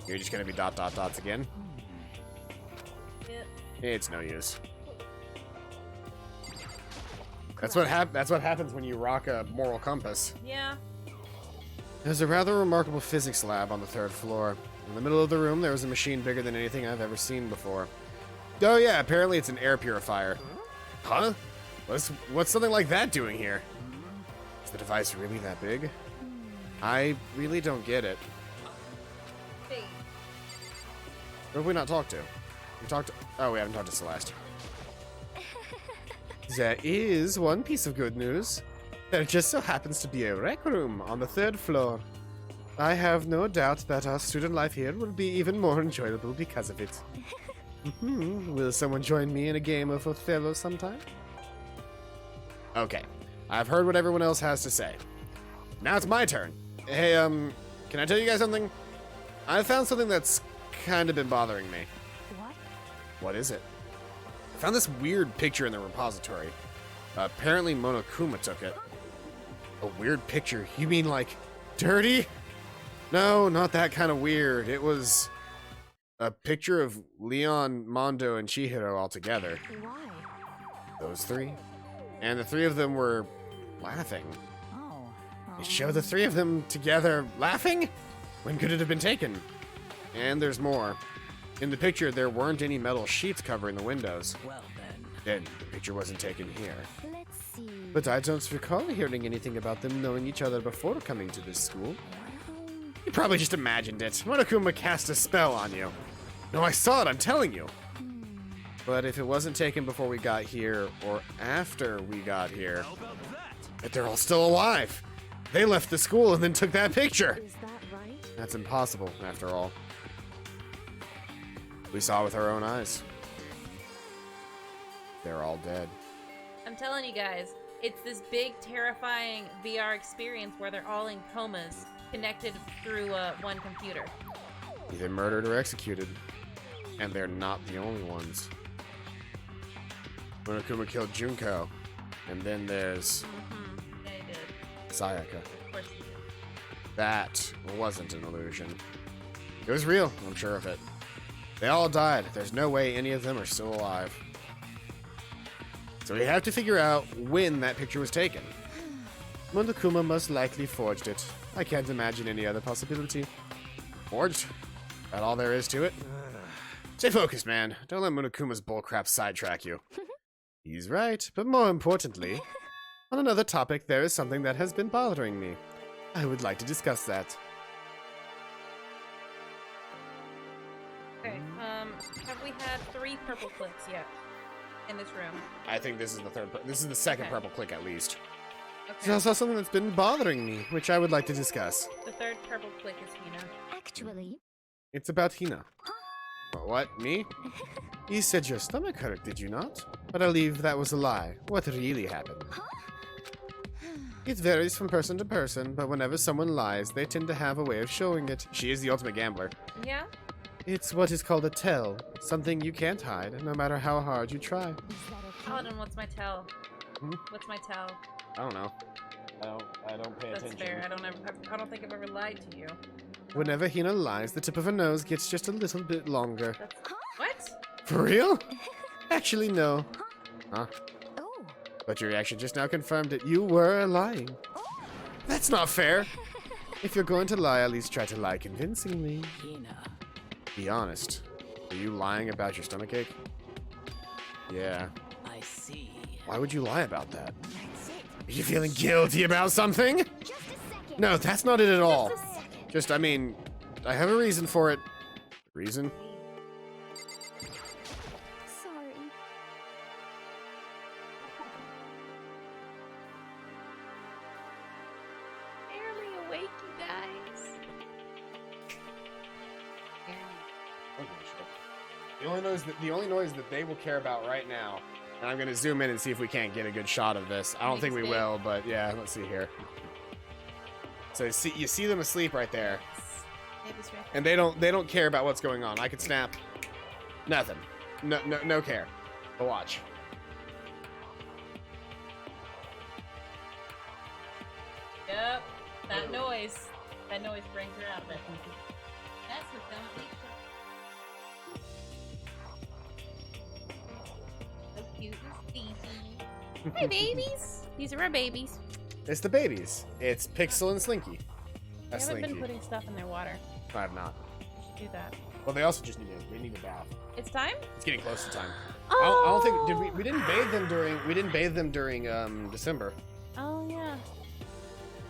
You're just gonna be dots again? Yep. It's no use. That's what happens when you rock a moral compass. Yeah. There's a rather remarkable physics lab on the 3rd floor. In the middle of the room, there was a machine bigger than anything I've ever seen before. Oh yeah, apparently it's an air purifier. Huh? What's something like that doing here? Is the device really that big? I really don't get it. Hey. Who have we not talked to? Oh, we haven't talked to Celeste. There is one piece of good news. There just so happens to be a rec room on the 3rd floor. I have no doubt that our student life here will be even more enjoyable because of it. Will someone join me in a game of Othello sometime? Okay, I've heard what everyone else has to say. Now it's my turn. Hey, can I tell you guys something? I found something that's kind of been bothering me. What? What is it? I found this weird picture in the repository. Apparently Monokuma took it. A weird picture? You mean like dirty? No, not that kind of weird. It was a picture of Leon, Mondo, and Chihiro all together. Why? Those 3. And the 3 of them were laughing. Oh. It showed the 3 of them together laughing? When could it have been taken? And there's more. In the picture, there weren't any metal sheets covering the windows. well then. Then, the picture wasn't taken here. Let's see. But I don't recall hearing anything about them knowing each other before coming to this school. Well, You probably just imagined it. Monokuma cast a spell on you. No, I saw it, I'm telling you. But if it wasn't taken before we got here, or after we got here, How about that? that they're all still alive. They left the school and then took that picture. is that right? That's impossible, after all. We saw with our own eyes. They're all dead. I'm telling you guys, it's this big, terrifying VR experience where they're all in comas, connected through one computer. Either murdered or executed. And they're not the only ones. Monokuma killed Junko. And then there's Yeah, he did. Sayaka. Of course he did. That wasn't an illusion. It was real, I'm sure of it. They all died. There's no way any of them are still alive. So we have to figure out when that picture was taken. Monokuma most likely forged it. I can't imagine any other possibility. Forged? That all there is to it? Stay focused, man. Don't let Monokuma's bullcrap sidetrack you. He's right, but more importantly, on another topic, there is something that has been bothering me. I would like to discuss that. Have we had 3 purple clicks yet in this room? I think this is the third. This is the second Okay. purple click at least. Okay. There's also something that's been bothering me, which I would like to discuss. The 3rd purple click is Hina. Actually, It's about Hina. What? Me? You said your stomach hurt, did you not? But I believe that was a lie. What really happened? It varies from person to person, but whenever someone lies, they tend to have a way of showing it. She is the ultimate gambler. Yeah? It's what is called a tell. Something you can't hide, no matter how hard you try. is that okay? Paladin, what's my tell? Hmm? What's my tell? I don't know. I don't pay That's attention. fair. I don't think I've ever lied to you. Whenever Hina lies, the tip of her nose gets just a little bit longer. That's what? For real? Actually, no. Huh? Oh, But your reaction just now confirmed it. You were lying. That's not fair. If you're going to lie, at least try to lie convincingly. Hina. Be honest. Are you lying about your stomachache? Yeah. I see. Why would you lie about that? that's it. Are you feeling guilty about something? Just a second. No, that's not it at all. Just a second. Just, I mean, I have a reason for it. Reason? Sorry. Barely awake, you guys. The only noise that they will care about right now, and I'm gonna zoom in and see if we can't get a good shot of this. I don't think we will, but yeah, let's see here. So you see them asleep right there, Baby's right and they don't care about what's going on. I could snap, nothing, no care. But watch. Yep. That noise. That noise brings her out of it. That's what them so cute and sleepy. Hi, babies. These are our babies. It's the babies. It's Pixel and Slinky. They That's haven't Slinky. been putting stuff in their water. I have not. We should do that. Well, they also just they need a bath. It's time? It's getting close to time. Oh! I don't think we didn't bathe them during December. Oh, yeah.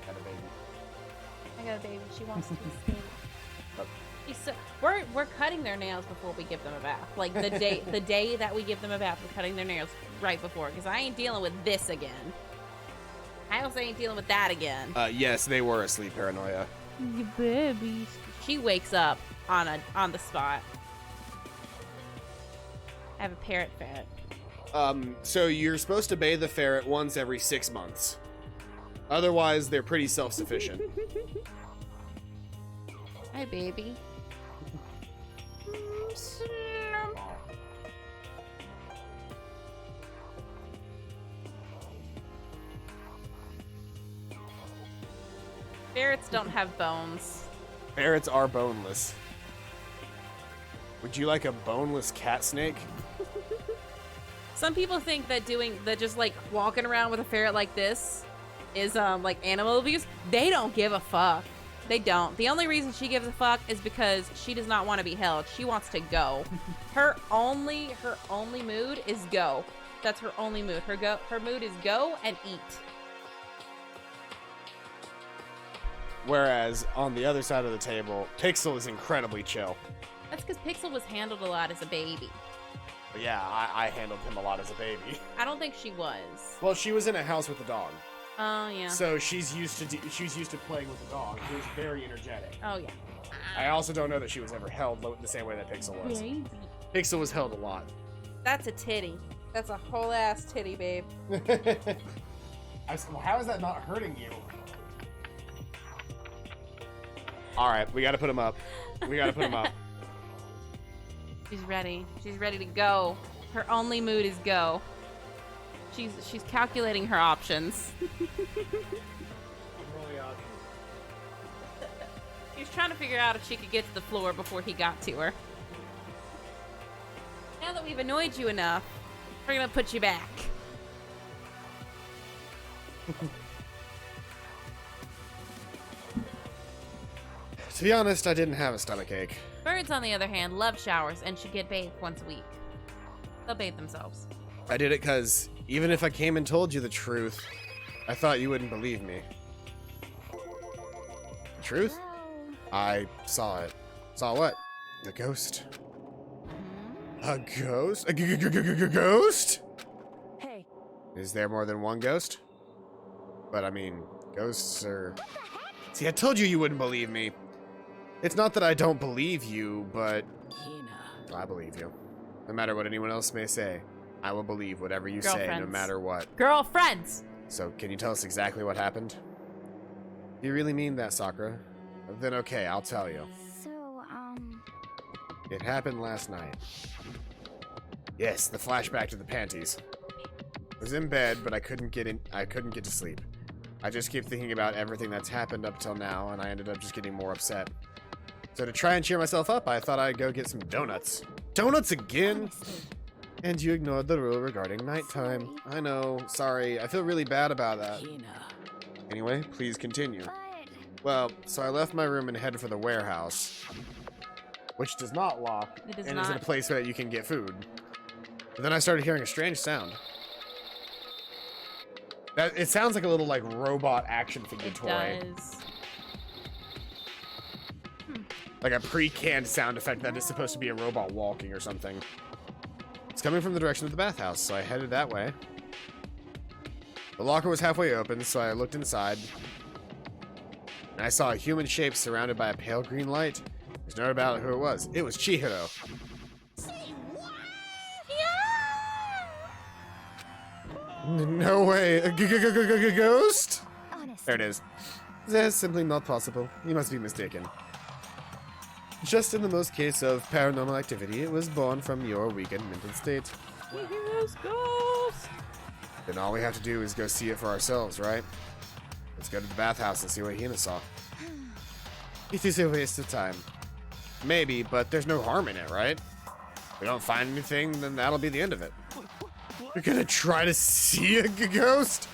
Had a baby. I got a baby. She wants to be skinny. But- She's so, we're cutting their nails before we give them a bath. Like the day that we give them a bath, we're cutting their nails right before. Because I ain't dealing with this again. I also ain't dealing with that again. Yes, they were asleep, paranoia. You babies. She wakes up on the spot. I have a parrot ferret. So you're supposed to bathe the ferret once every 6 months. Otherwise, they're pretty self-sufficient. Hi, baby. Ferrets don't have bones. Ferrets are boneless. Would you like a boneless cat snake? Some people think that just like walking around with a ferret like this is like animal abuse. They don't give a fuck. They don't. The only reason she gives a fuck is because she does not want to be held. She wants to go. Her only mood is go. That's her only mood. Her mood is go and eat. Whereas on the other side of the table, Pixel is incredibly chill. That's because Pixel was handled a lot as a baby. But yeah, I handled him a lot as a baby. I don't think she was. Well, she was in a house with a dog, Oh yeah. so she's used to playing with the dog. He was very energetic. Oh yeah. I also don't know that she was ever held the same way that Pixel was. Baby. Pixel was held a lot. That's a titty. That's a whole ass titty, babe. Well, how is that not hurting you? All right, we got to put him up. We got to put him up. She's ready. She's ready to go. Her only mood is go. She's calculating her options. She's trying to figure out if she could get to the floor before he got to her. Now that we've annoyed you enough, we're gonna put you back. To be honest, I didn't have a stomachache. Birds, on the other hand, love showers and should get bathed once a week. They'll bathe themselves. I did it because even if I came and told you the truth, I thought you wouldn't believe me. Truth? Wow. I saw it. Saw what? The ghost. A ghost? A ghost? Hey, Is there more than one ghost? But I mean, ghosts are... See, I told you you wouldn't believe me. It's not that I don't believe you, but... Hina. I believe you. No matter what anyone else may say, I will believe whatever you say, no Girlfriends. matter what. Girlfriends! So, can you tell us exactly what happened? Do you really mean that, Sakura? Then okay, I'll tell you. So, It happened last night. Yes, the flashback to the panties. I was in bed, but I couldn't get to sleep. I just keep thinking about everything that's happened up till now, and I ended up just getting more upset. So to try and cheer myself up, I thought I'd go get some donuts. Donuts again? honestly, And you ignored the rule regarding nighttime. Sorry. I know, sorry. I feel really bad about that. Hina. Anyway, please continue. but Well, so I left my room and headed for the warehouse, which does not lock It does and is in a not. place where you can get food. But then I started hearing a strange sound. It sounds like a little like robot action figure It toy, does. like a pre-canned sound effect that is supposed to be a robot walking or something. It's coming from the direction of the bathhouse, so I headed that way. The locker was halfway open, so I looked inside. And I saw a human shape surrounded by a pale green light. There's no doubt about who it was. It was Chihiro. No way. A ghost? honestly, There it is. That's simply not possible. You must be mistaken. Just in the most case of paranormal activity, it was born from your weakened mental state. Yes, ghost! Then all we have to do is go see it for ourselves, right? Let's go to the bathhouse and see what Hina saw. It is a waste of time. Maybe, but there's no harm in it, right? If we don't find anything, then that'll be the end of it. You're gonna try to see a ghost?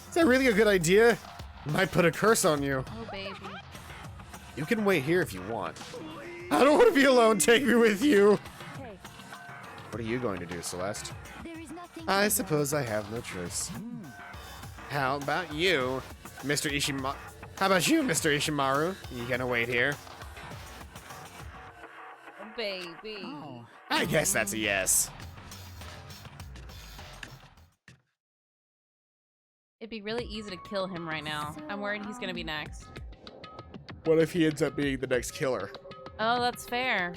Is that really a good idea? Might put a curse on you. Oh, baby. You can wait here if you want. I don't want to be alone. Take me with you. hey, What are you going to do, Celeste? there is nothing. I to suppose I have no choice. How about you, Mr. Ishimaru? How about you, Mr. Ishimaru? You gonna wait here? Oh, baby. Oh. I guess that's a yes. It'd be really easy to kill him right now. I'm worried he's gonna be next. What if he ends up being the next killer? Oh, that's fair.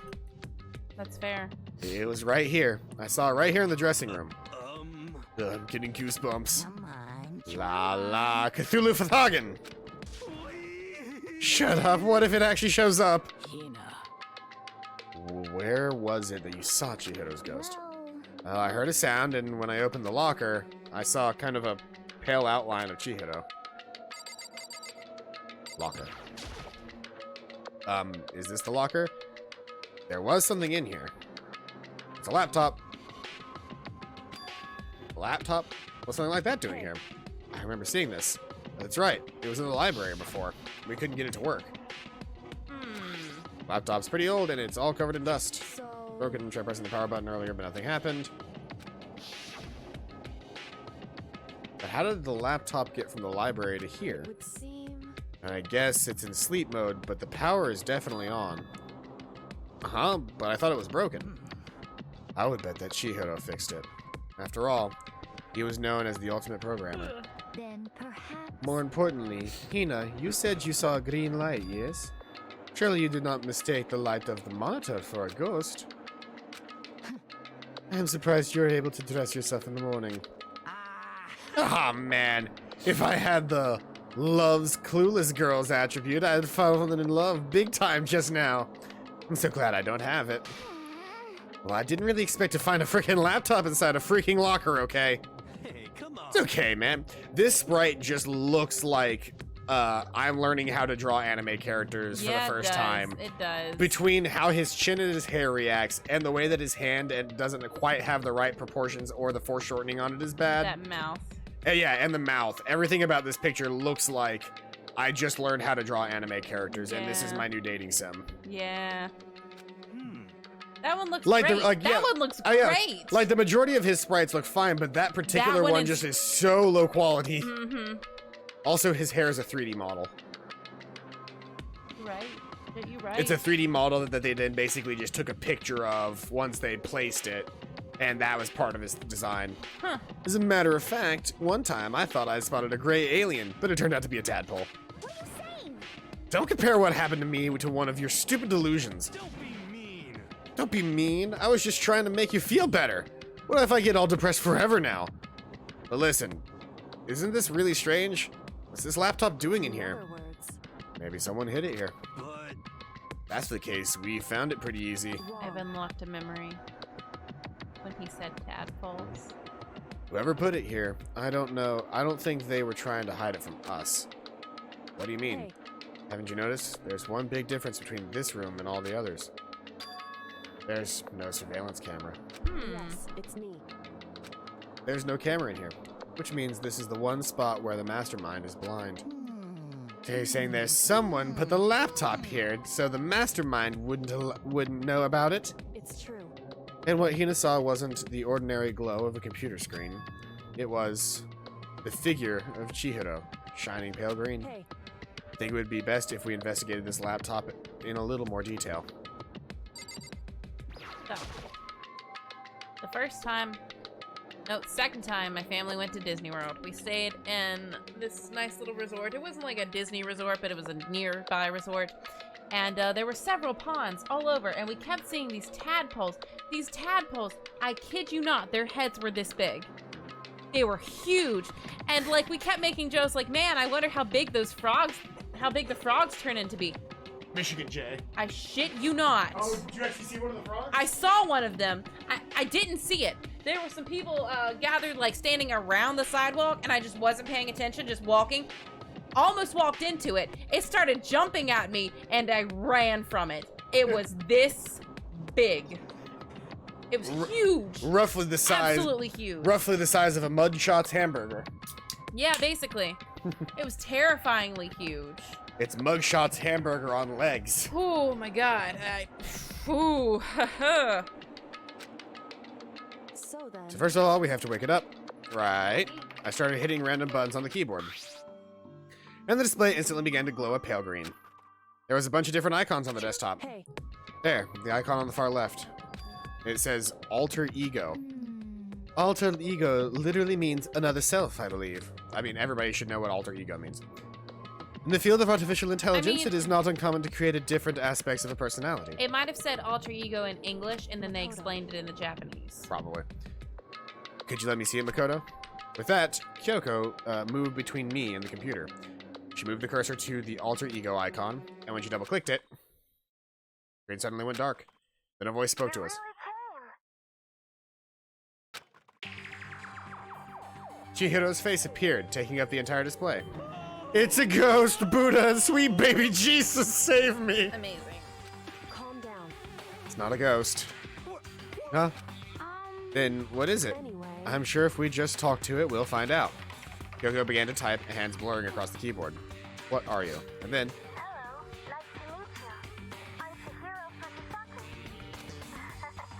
That's fair. It was right here. I saw it right here in the dressing room. Um. I'm getting goosebumps. Come on. La la, Cthulhu Fathagan! Shut up, what if it actually shows up? Hina. Where was it that you saw Chihiro's ghost? Well, I heard a sound, and when I opened the locker, I saw kind of a pale outline of Chihiro. Locker. Is this the locker? There was something in here. It's a laptop. A laptop? What's something like that doing here? I remember seeing this. That's right. It was in the library before. We couldn't get it to work. Laptop's pretty old, and it's all covered in dust. so Broken. Tried pressing the power button earlier, but nothing happened. But how did the laptop get from the library to here? would seem. And I guess it's in sleep mode, but the power is definitely on. Uh-huh, but I thought it was broken. I would bet that Chihiro fixed it. After all, he was known as the ultimate programmer. Then perhaps. More importantly, Hina, you said you saw a green light, yes? Surely you did not mistake the light of the monitor for a ghost. I am surprised you were able to dress yourself in the morning. Ah, man. If I had the loves clueless girls attribute, I'd fallen in love big time just now. I'm so glad I don't have it. Well, I didn't really expect to find a freaking laptop inside a freaking locker, okay? Hey, come on. It's okay, man. This sprite just looks like I'm learning how to draw anime characters for the first time. It does. Between how his chin and his hair reacts and the way that his hand doesn't quite have the right proportions or the foreshortening on it is bad. That mouth. Yeah, and the mouth. Everything about this picture looks like I just learned how to draw anime characters, and this is Yeah. my new dating sim. Yeah. Hmm. That one looks Like the- great. like, that yeah. one looks Yeah, great. like the majority of his sprites look fine, but that particular one one is- just is so low quality. Mm-hmm. Also, his hair is a 3D model. Right. Did you right? It's a 3D model that they then basically just took a picture of once they placed it, and that was part of his design. Huh. As a matter of fact, one time I thought I spotted a gray alien, but it turned out to be a tadpole. What are you saying? Don't compare what happened to me to one of your stupid delusions. Don't be mean. Don't be mean. I was just trying to make you feel better. What if I get all depressed forever now? But listen, isn't this really strange? What's this laptop doing in here? Maybe someone hid it here. But If that's the case, we found it pretty easy. I've unlocked a memory. When he said tadpoles. Whoever put it here, I don't know. I don't think they were trying to hide it from us. What do you mean? Hey. Haven't you noticed? There's one big difference between this room and all the others. There's no surveillance camera. Yes, it's me. There's no camera in here, which means this is the one spot where the mastermind is blind. So you're saying there's someone put the laptop here so the mastermind wouldn't know about it? It's true. And what Hina saw wasn't the ordinary glow of a computer screen. It was the figure of Chihiro, shining pale green. Hey, I think it would be best if we investigated this laptop in a little more detail. So, the first time, no, second time my family went to Disney World. We stayed in this nice little resort. It wasn't like a Disney resort, but it was a nearby resort. And there were several ponds all over, and we kept seeing these tadpoles. These tadpoles, I kid you not, their heads were this big. They were huge. And like we kept making jokes like, man, I wonder how big the frogs turn into be. Michigan J. I shit you not. Oh, did you actually see one of the frogs? I saw one of them. I didn't see it. There were some people gathered, like, standing around the sidewalk, and I just wasn't paying attention, just walking. Almost walked into it. It started jumping at me, and I ran from it. It was this big. It was huge. Roughly the size. Absolutely huge. Roughly the size of a Mugshot's hamburger. Yeah, basically. It was terrifyingly huge. It's Mugshot's hamburger on legs. Oh my god. Ooh, haha. so then. So first of all, we have to wake it up. Right. I started hitting random buttons on the keyboard. And the display instantly began to glow a pale green. There was a bunch of different icons on the desktop. Hey, There, the icon on the far left. It says Alter Ego. Alter Ego literally means another self, I believe. I mean, everybody should know what Alter Ego means. In the field of artificial intelligence, it is not uncommon to create different aspects of a personality. It might have said alter ego in English, and then they explained it in the Japanese. Probably. Could you let me see it, Makoto? With that, Kyoko moved between me and the computer. She moved the cursor to the alter ego icon, and when she double-clicked it, the screen suddenly went dark. Then a voice spoke to us. Chihiro's face appeared, taking up the entire display. It's a ghost, Buddha! Sweet baby Jesus, save me! Amazing. calm down. It's not a ghost. Huh? Then what is it? Anyway. I'm sure if we just talk to it, we'll find out. Kyoko began to type, hands blurring across the keyboard. What are you? And then, Hello, nice to meet you. I'm Chihiro Fujisaki.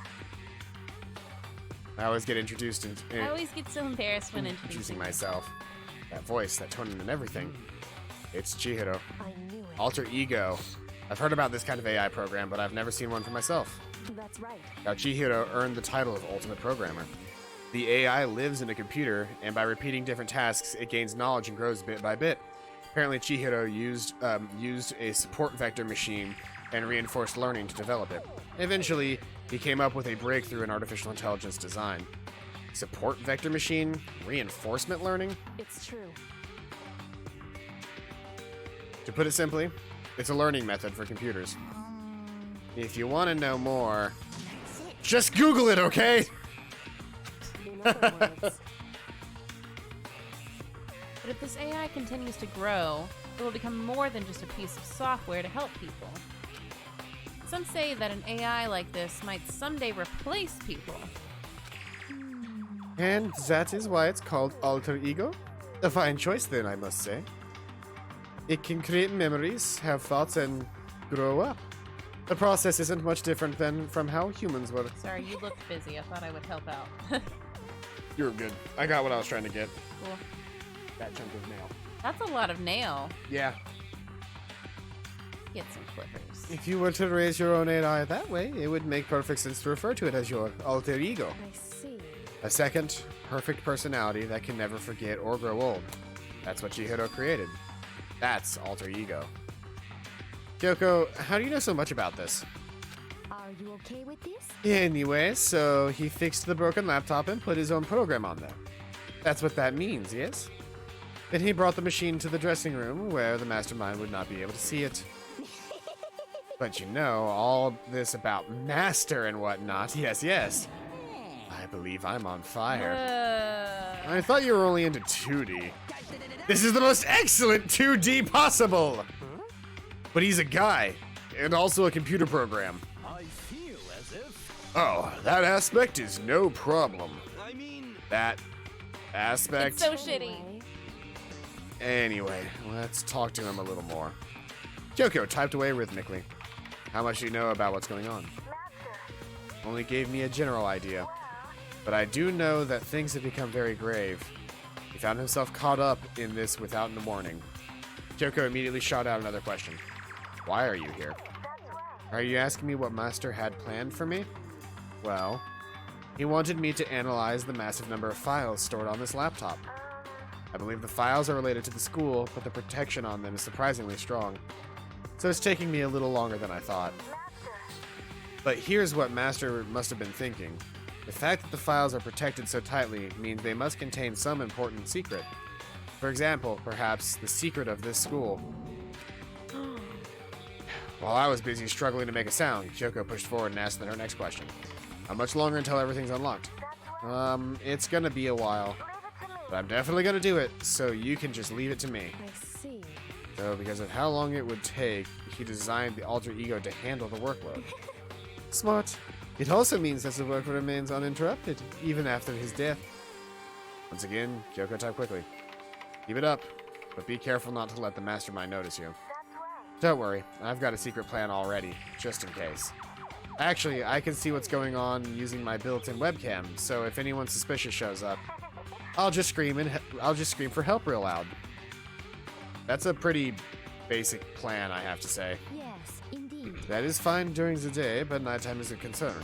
I always get introduced in I always get so embarrassed when introducing myself. That voice, that tone, and everything. It's Chihiro. I knew it. Alter Ego. I've heard about this kind of AI program, but I've never seen one for myself. That's right. Now, Chihiro earned the title of Ultimate Programmer. The AI lives in a computer, and by repeating different tasks, it gains knowledge and grows bit by bit. Apparently, Chihiro used a support vector machine and reinforced learning to develop it. Eventually, he came up with a breakthrough in artificial intelligence design. Support vector machine? Reinforcement learning? It's true. To put it simply, it's a learning method for computers. If you want to know more, just Google it, okay? In other words, But if this AI continues to grow, it will become more than just a piece of software to help people. Some say that an AI like this might someday replace people. And that is why it's called Alter Ego. A fine choice then, I must say. It can create memories, have thoughts, and grow up. The process isn't much different than from how humans were. Sorry, you looked busy. I thought I would help out. You were good. I got what I was trying to get. Cool. That chunk of nail. That's a lot of nail. Yeah. Get some clippers. If you were to raise your own AI that way, it would make perfect sense to refer to it as your alter ego. I see. A second, perfect personality that can never forget or grow old. That's what Chihiro created. That's alter ego. Kyoko, how do you know so much about this? Are you okay with this? Anyway, so he fixed the broken laptop and put his own program on there. That's what that means, yes? Then he brought the machine to the dressing room where the mastermind would not be able to see it. But you know, all this about master and whatnot, yes, yes. I believe I'm on fire. I thought you were only into 2D. This is the most excellent 2D possible! But he's a guy, and also a computer program. I feel as if. Oh, that aspect is no problem. I mean. That aspect? It's so shitty. Anyway, let's talk to him a little more. Kyoko typed away rhythmically. How much do you know about what's going on? Only gave me a general idea. But I do know that things have become very grave. He found himself caught up in this without a warning. Kyoko immediately shot out another question. Why are you here? Are you asking me what Master had planned for me? Well, he wanted me to analyze the massive number of files stored on this laptop. I believe the files are related to the school, but the protection on them is surprisingly strong. So it's taking me a little longer than I thought. But here's what Master must have been thinking. The fact that the files are protected so tightly means they must contain some important secret. For example, perhaps the secret of this school. While I was busy struggling to make a sound, Kyoko pushed forward and asked her next question. How much longer until everything's unlocked? It's gonna be a while. But I'm definitely gonna do it, so you can just leave it to me. I see. So, because of how long it would take, he designed the alter ego to handle the workload. Smart. It also means that the work remains uninterrupted, even after his death. Once again, Kyoko typed quickly. Keep it up, but be careful not to let the mastermind notice you. Don't worry, I've got a secret plan already, just in case. Actually, I can see what's going on using my built-in webcam, so if anyone suspicious shows up, I'll just scream for help real loud. That's a pretty basic plan, I have to say. Yes, indeed. That is fine during the day, but nighttime is a concern.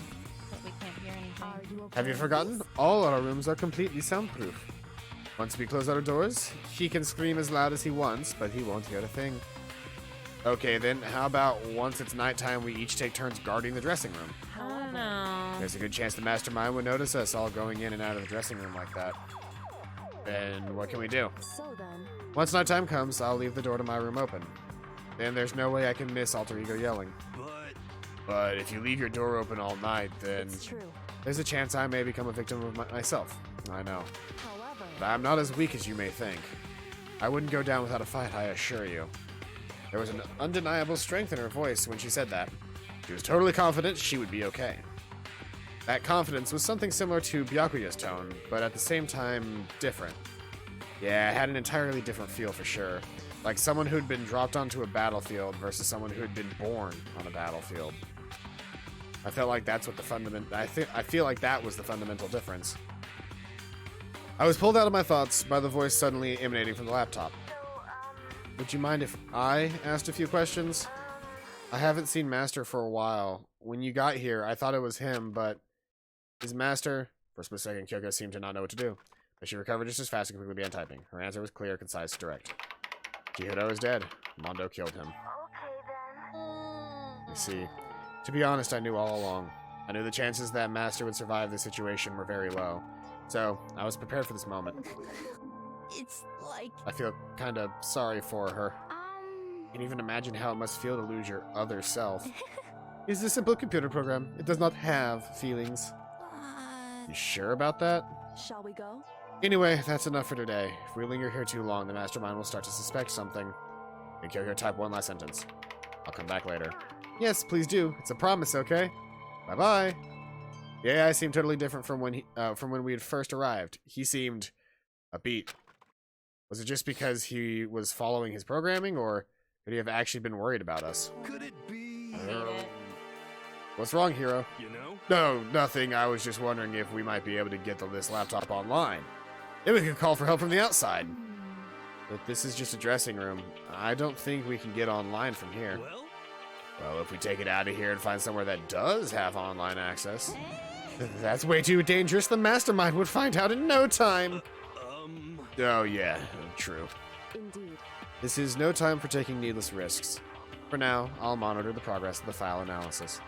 But we can't hear anything. Are you okay Have you with forgotten? this? All our rooms are completely soundproof. Once we close our doors, he can scream as loud as he wants, but he won't hear a thing. Okay, then, how about once it's nighttime, we each take turns guarding the dressing room? I don't know. There's a good chance the mastermind would notice us all going in and out of the dressing room like that. Then what can we do? So then, Once nighttime comes, I'll leave the door to my room open. Then there's no way I can miss Alter Ego yelling. But if you leave your door open all night, then it's true. there's a chance I may become a victim of myself. I know. However, But I'm not as weak as you may think. I wouldn't go down without a fight, I assure you. There was an undeniable strength in her voice when she said that. She was totally confident she would be okay. That confidence was something similar to Byakuya's tone, but at the same time, different. Yeah, it had an entirely different feel for sure. Like someone who'd been dropped onto a battlefield versus someone who had been born on a battlefield. I felt like that's what I feel like that was the fundamental difference. I was pulled out of my thoughts by the voice suddenly emanating from the laptop. Would you mind if I asked a few questions? I haven't seen Master for a while. When you got here, I thought it was him, but his Master... For a split second, Kyoko seemed to not know what to do, but she recovered just as fast and quickly began typing. Her answer was clear, concise, direct. Chihiro is dead. Mondo killed him. You see, to be honest, I knew all along. I knew the chances that Master would survive the situation were very low. So, I was prepared for this moment. it's like I feel kinda sorry for her. You can even imagine how it must feel to lose your other self. It's a simple computer program. It does not have feelings. You sure about that? Shall we go? Anyway, that's enough for today. If we linger here too long, the mastermind will start to suspect something. And Kyoko type one last sentence. I'll come back later. Yes, please do. It's a promise, okay? Bye-bye. Yeah, I seemed totally different from when we had first arrived. He seemed upbeat. Was it just because he was following his programming, or could he have actually been worried about us? Could it be? What's wrong, Hero? You know? No, nothing. I was just wondering if we might be able to get this laptop online. Then we could call for help from the outside. But this is just a dressing room. I don't think we can get online from here. Well, Well, if we take it out of here and find somewhere that does have online access, that's way too dangerous. The mastermind would find out in no time. Oh, yeah, true. Indeed. This is no time for taking needless risks. For now, I'll monitor the progress of the file analysis.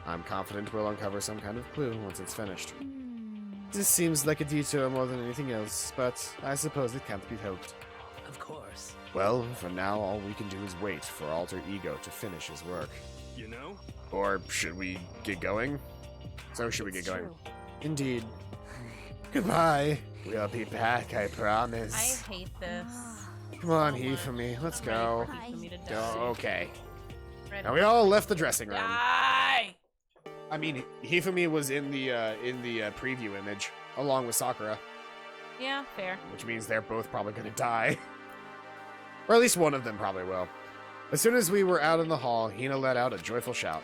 I'm confident we'll uncover some kind of clue once it's finished. This seems like a detour more than anything else, but I suppose it can't be helped. Of course. Well, for now, all we can do is wait for Alter Ego to finish his work. You know? Or should we get going? So should we get going? Indeed. Goodbye. We'll be back, I promise. I hate this. Come on, Hifumi, let's go. Ready for me to die. Oh, okay. Ready. Now we all left the dressing room. Die! I mean, Hifumi was in the preview image along with Sakura, Yeah, fair. which means they're both probably gonna die, or at least one of them probably will. As soon as we were out in the hall, Hina let out a joyful shout.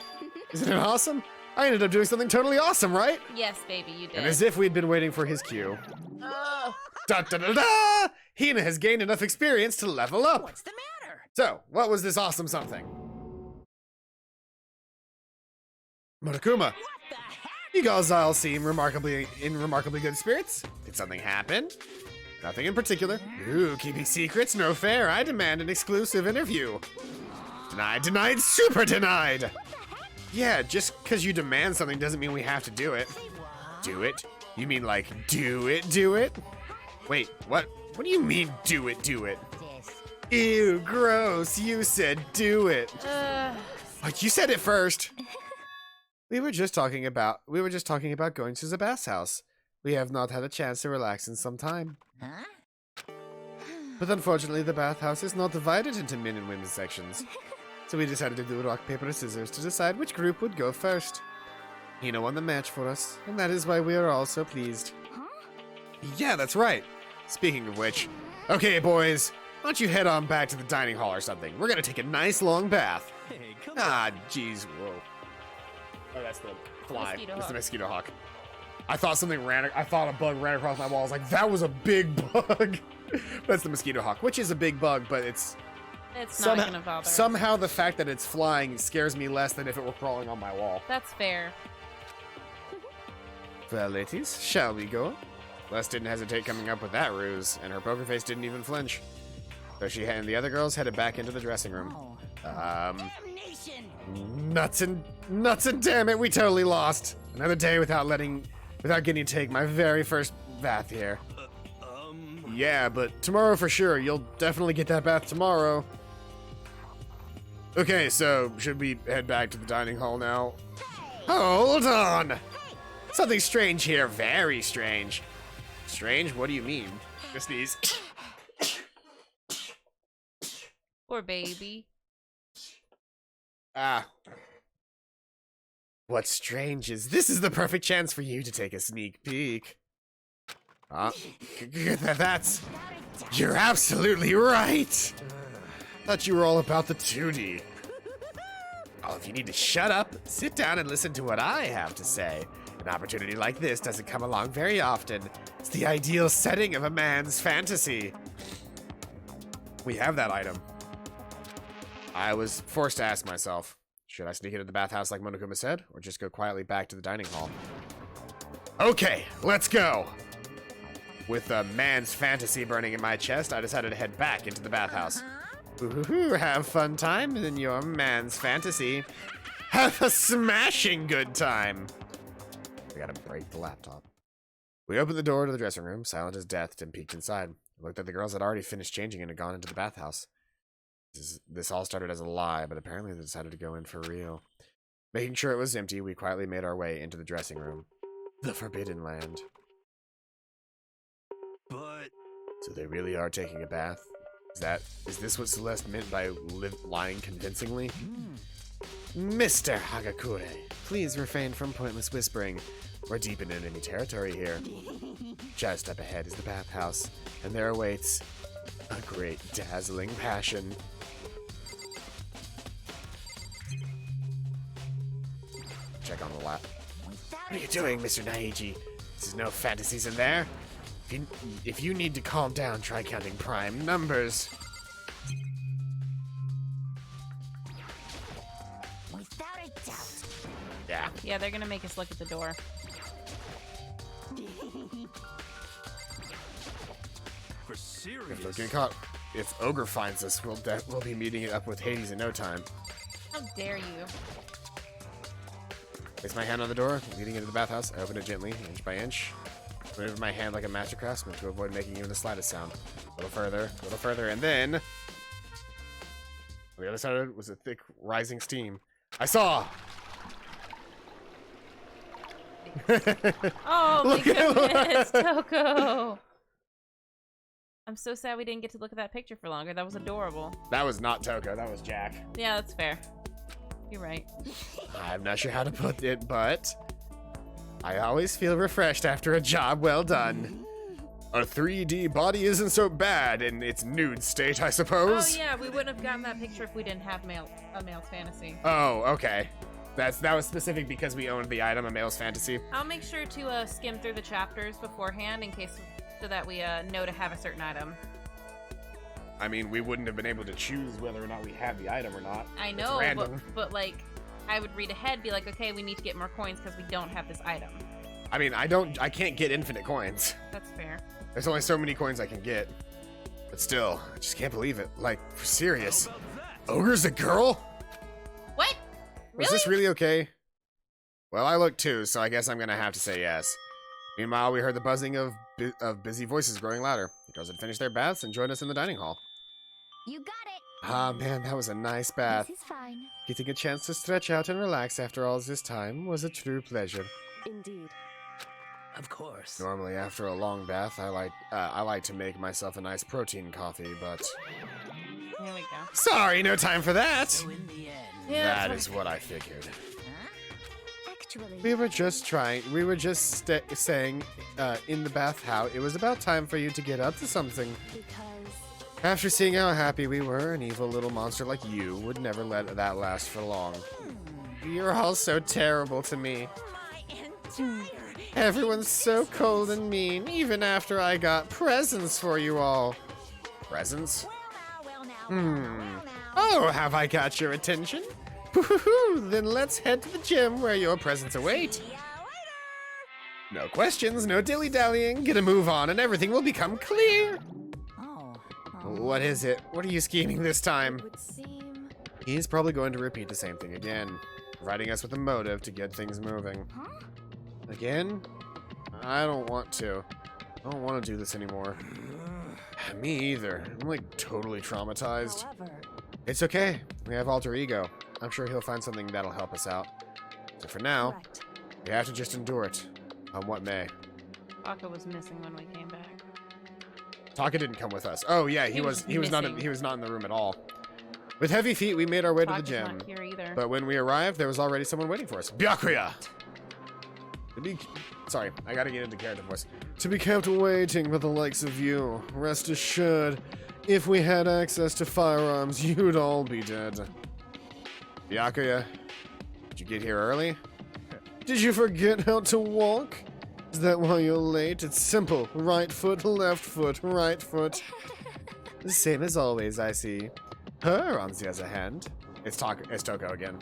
Isn't it awesome? I ended up doing something totally awesome, right? Yes, baby, you did. And as if we'd been waiting for his cue. Oh, Da da da da! Hina has gained enough experience to level up. What's the matter? So, what was this awesome something? Monokuma, What the heck? you guys all seem in remarkably good spirits. Did something happen? Nothing in particular. Ooh, keeping secrets? No fair. I demand an exclusive interview. Denied, denied, super denied! Yeah, just because you demand something doesn't mean we have to do it. Do it? You mean like, do it? Wait, what? What do you mean, do it? Ew, gross. You said do it. Like, you said it first. We were just talking about going to the bath's house. We have not had a chance to relax in some time. Huh? But unfortunately, the bathhouse is not divided into men and women's sections. So we decided to do rock, paper, scissors to decide which group would go first. Hina won the match for us, and that is why we are all so pleased. Huh? Yeah, that's right. Speaking of which, okay, boys, why don't you head on back to the dining hall or something? We're gonna take a nice long bath. Hey, come Ah, jeez, whoa. Oh, that's the fly. Mosquito It's the hawk. mosquito hawk. I thought a bug ran across my wall. I was like, that was a big bug. That's the mosquito hawk, which is a big bug, but it's it's not gonna bother. us. somehow the fact that it's flying scares me less than if it were crawling on my wall. That's fair. Well, ladies, shall we go? Les didn't hesitate coming up with that ruse, and her poker face didn't even flinch. So she and the other girls headed back into the dressing room. Damnation! Nuts and damn it, we totally lost. Another day without getting to take my very first bath here. Yeah, but tomorrow for sure. You'll definitely get that bath tomorrow. Okay, so should we head back to the dining hall now? Hold on! Something strange here, very strange. Strange? What do you mean? Just these. Poor baby. Ah. What's strange is this is the perfect chance for you to take a sneak peek. That's... You're absolutely right! Thought you were all about the 2D. Oh, if you need to shut up, sit down and listen to what I have to say. An opportunity like this doesn't come along very often. It's the ideal setting of a man's fantasy. We have that item. I was forced to ask myself, should I sneak into the bathhouse like Monokuma said, or just go quietly back to the dining hall? Okay, let's go! With a man's fantasy burning in my chest, I decided to head back into the bathhouse. Ooh, have fun time in your man's fantasy. Have a smashing good time! I gotta break the laptop. We opened the door to the dressing room, silent as death, and peeked inside. Looked at the girls had already finished changing and had gone into the bathhouse. This all started as a lie, but apparently they decided to go in for real. Making sure it was empty, we quietly made our way into the dressing room. The Forbidden Land. But So they really are taking a bath? Is this what Celeste meant by lying convincingly? Mr. Hagakure, please refrain from pointless whispering. We're deep in enemy territory here. Just up ahead is the bathhouse, and there awaits a great dazzling passion. Check on the lap. What are you doing, Mr. Naiji? There's no fantasies in there. If you need to calm down, try counting prime numbers. Yeah. Yeah, they're gonna make us look at the door. For serious. If we're getting caught, if Ogre finds us, we'll be meeting it up with Hades in no time. How dare you? Place my hand on the door, leading into the bathhouse. I open it gently, inch by inch. Maneuver my hand like a master craftsman to avoid making even the slightest sound. A little further, and then... On the other side of it was a thick, rising steam. I saw! Oh my Look at goodness, Toko! I'm so sad we didn't get to look at that picture for longer. That was adorable. That was not Toko, that was Jack. Yeah, that's fair. You're right. I'm not sure how to put it, but... I always feel refreshed after a job well done. A 3D body isn't so bad in its nude state, I Oh suppose. yeah, we wouldn't have gotten that picture if we didn't have a male's fantasy. Oh, okay. That was specific because we owned the item, a male's fantasy. I'll make sure to skim through the chapters beforehand in case so that we know to have a certain item. I mean, we wouldn't have been able to choose whether or not we had the item or not. I It's know, random. but like, I would read ahead, be like, okay, we need to get more coins because we don't have this item. I mean, I can't get infinite coins. That's fair. There's only so many coins I can get. But still, I just can't believe it. Like, for serious. Ogre's a girl? What? Was this really okay? Well, I looked too, so I guess I'm gonna have to say yes. Meanwhile, we heard the buzzing of busy voices growing louder. The girls had finished their baths and joined us in the dining hall. You got it. Ah, man, that was a nice bath. This is fine. Getting a chance to stretch out and relax after all this time was a true pleasure. Indeed. Of course. Normally, after a long bath, I like to make myself a nice protein coffee, but Here we go. sorry, no time for that. So in the end, Yeah, That that's is what I figured. Actually, We were just saying in the bath how it was about time for you to get up to something. because After seeing how happy we were, an evil little monster like you would never let that last for long. You're all so terrible to me. Everyone's so cold and mean, even after I got presents for you all. Presents? Oh, have I got your attention? Woohoo! Then let's head to the gym where your presents await. No questions, no dilly-dallying. Get a move on and everything will become clear. What is it? What are you scheming this time? would seem. He's probably going to repeat the same thing again, providing us with a motive to get things moving. Again? I don't want to. I don't want to do this anymore. Me either. I'm like totally traumatized. However, It's okay. We have alter ego. I'm sure he'll find something that'll help us out. So for now, correct. we have to just endure it. On what may. Taka was missing when we came back. Taka didn't come with us. Oh yeah, he was not in the room at all. With heavy feet, we made our way to the Taka's gym. not here either. But when we arrived, there was already someone waiting for us. Byakuya! Sorry, I gotta get into character voice. To be kept waiting for the likes of you. Rest assured, if we had access to firearms, you'd all be dead. Byakuya, did you get here early? Did you forget how to walk? Is that why you're late? It's simple. Right foot, left foot, right foot. The same as always, I see. Her, on the other hand. It's Toko again.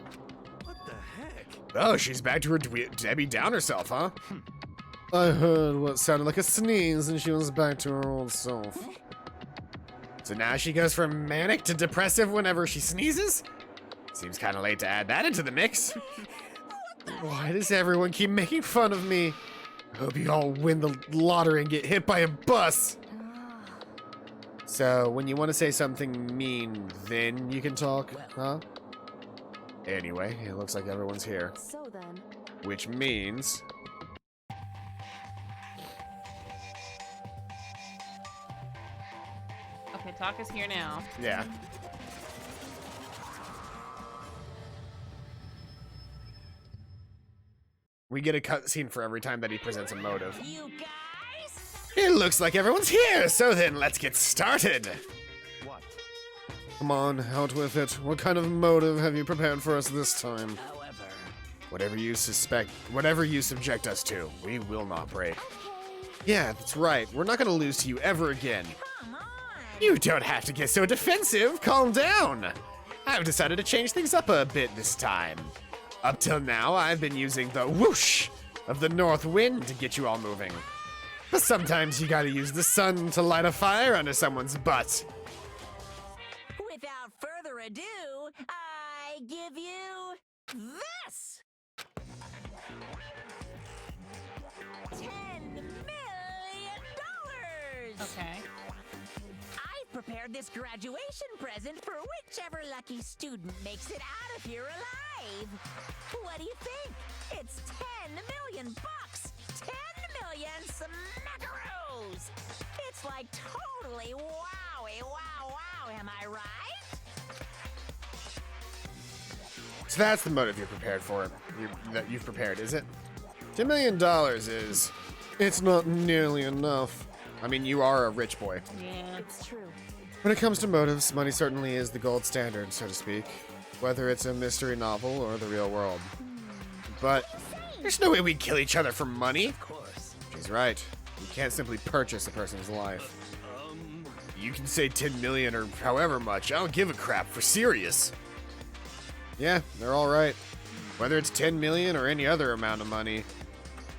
what the heck? Oh, she's back to her Debbie Downer self, huh? I heard what sounded like a sneeze and she was back to her old self. So now she goes from manic to depressive whenever she sneezes? Seems kind of late to add that into the mix. Why does everyone keep making fun of me? I hope you all win the lottery and get hit by a bus. So, when you want to say something mean, then you can talk, huh? Anyway, it looks like everyone's here. So then, Which means... Okay, Taka's here now. Yeah. We get a cutscene for every time that he presents a motive. you guys. It looks like everyone's here, so then let's get started. What? Come on, out with it. What kind of motive have you prepared for us this time? However, Whatever you subject us to, we will not break. Yeah, that's right. We're not gonna lose to you ever again. Come on. You don't have to get so defensive. Calm down. I've decided to change things up a bit this time. Up till now, I've been using the whoosh of the north wind to get you all moving. But sometimes you gotta use the sun to light a fire under someone's butt. Without further ado, I give you this! $10 million! Okay. I've prepared this graduation present for whichever lucky student makes it out of here alive. What do you think? It's 10 million bucks! 10 million smackaroos! It's like totally wowie, wow, wow, am I right? So that's the motive you're prepared for. That you've prepared, is it? $10 million is... It's not nearly enough. I mean, you are a rich boy. Yeah. It's true. When it comes to motives, money certainly is the gold standard, so to speak. Whether it's a mystery novel or the real world. But there's no way we'd kill each other for money. Of course. She's right. You can't simply purchase a person's life. You can say 10 million or however much. I don't give a crap, for serious. Yeah, they're all right. Whether it's 10 million or any other amount of money.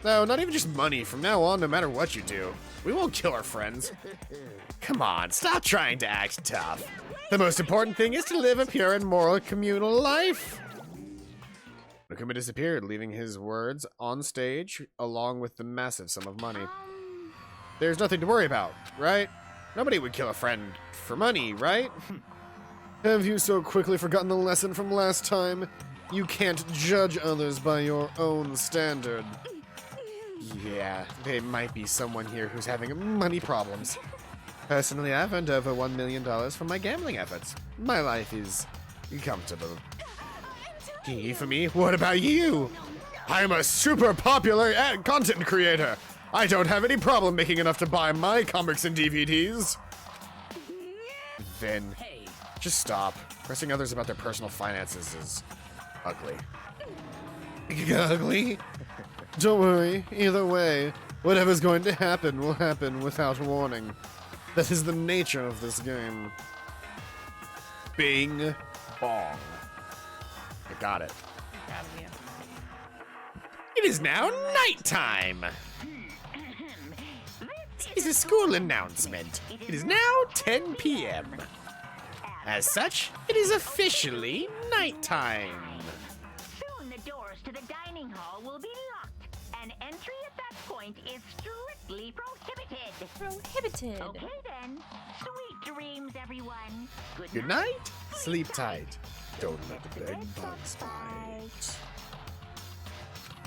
No, not even just money. From now on, no matter what you do, we won't kill our friends. Come on, stop trying to act tough. The most important thing is to live a pure and moral communal life. Nakuma disappeared, leaving his words on stage along with the massive sum of money. There's nothing to worry about, right? Nobody would kill a friend for money, right? Have you so quickly forgotten the lesson from last time? You can't judge others by your own standard. Yeah, there might be someone here who's having money problems. Personally, I've earned over $1 million from my gambling efforts. My life is comfortable. For me, what about you? I'm a super popular content creator. I don't have any problem making enough to buy my comics and DVDs. Then, Hey, just stop. Pressing others about their personal finances is ugly. Ugly? Don't worry. Either way, whatever's going to happen will happen without warning. That is the nature of this game. Bing bong. I got it. Proud of you. It is now nighttime. It's a school announcement. It is now 10 p.m. As such, it is officially nighttime. Soon the doors to the dining hall will be locked, and entry at that point is strictly prohibited. Prohibited. Okay then. Sweet dreams, everyone. Good night. Sleep tight. Don't let the bed bugs bite.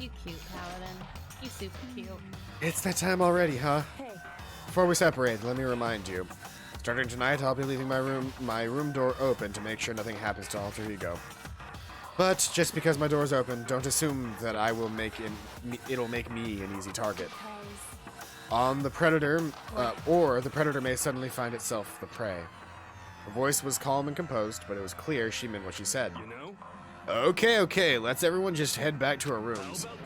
You cute, Paladin. You super cute. It's that time already, huh? Hey, Before we separate, let me remind you. Starting tonight, I'll be leaving my room door open to make sure nothing happens to Alter Ego. But just because my door is open, don't assume that it'll make me an easy target. On the predator, or the predator may suddenly find itself the prey. Her voice was calm and composed, but it was clear she meant what she said. you know? Okay, let's everyone just head back to our How rooms. about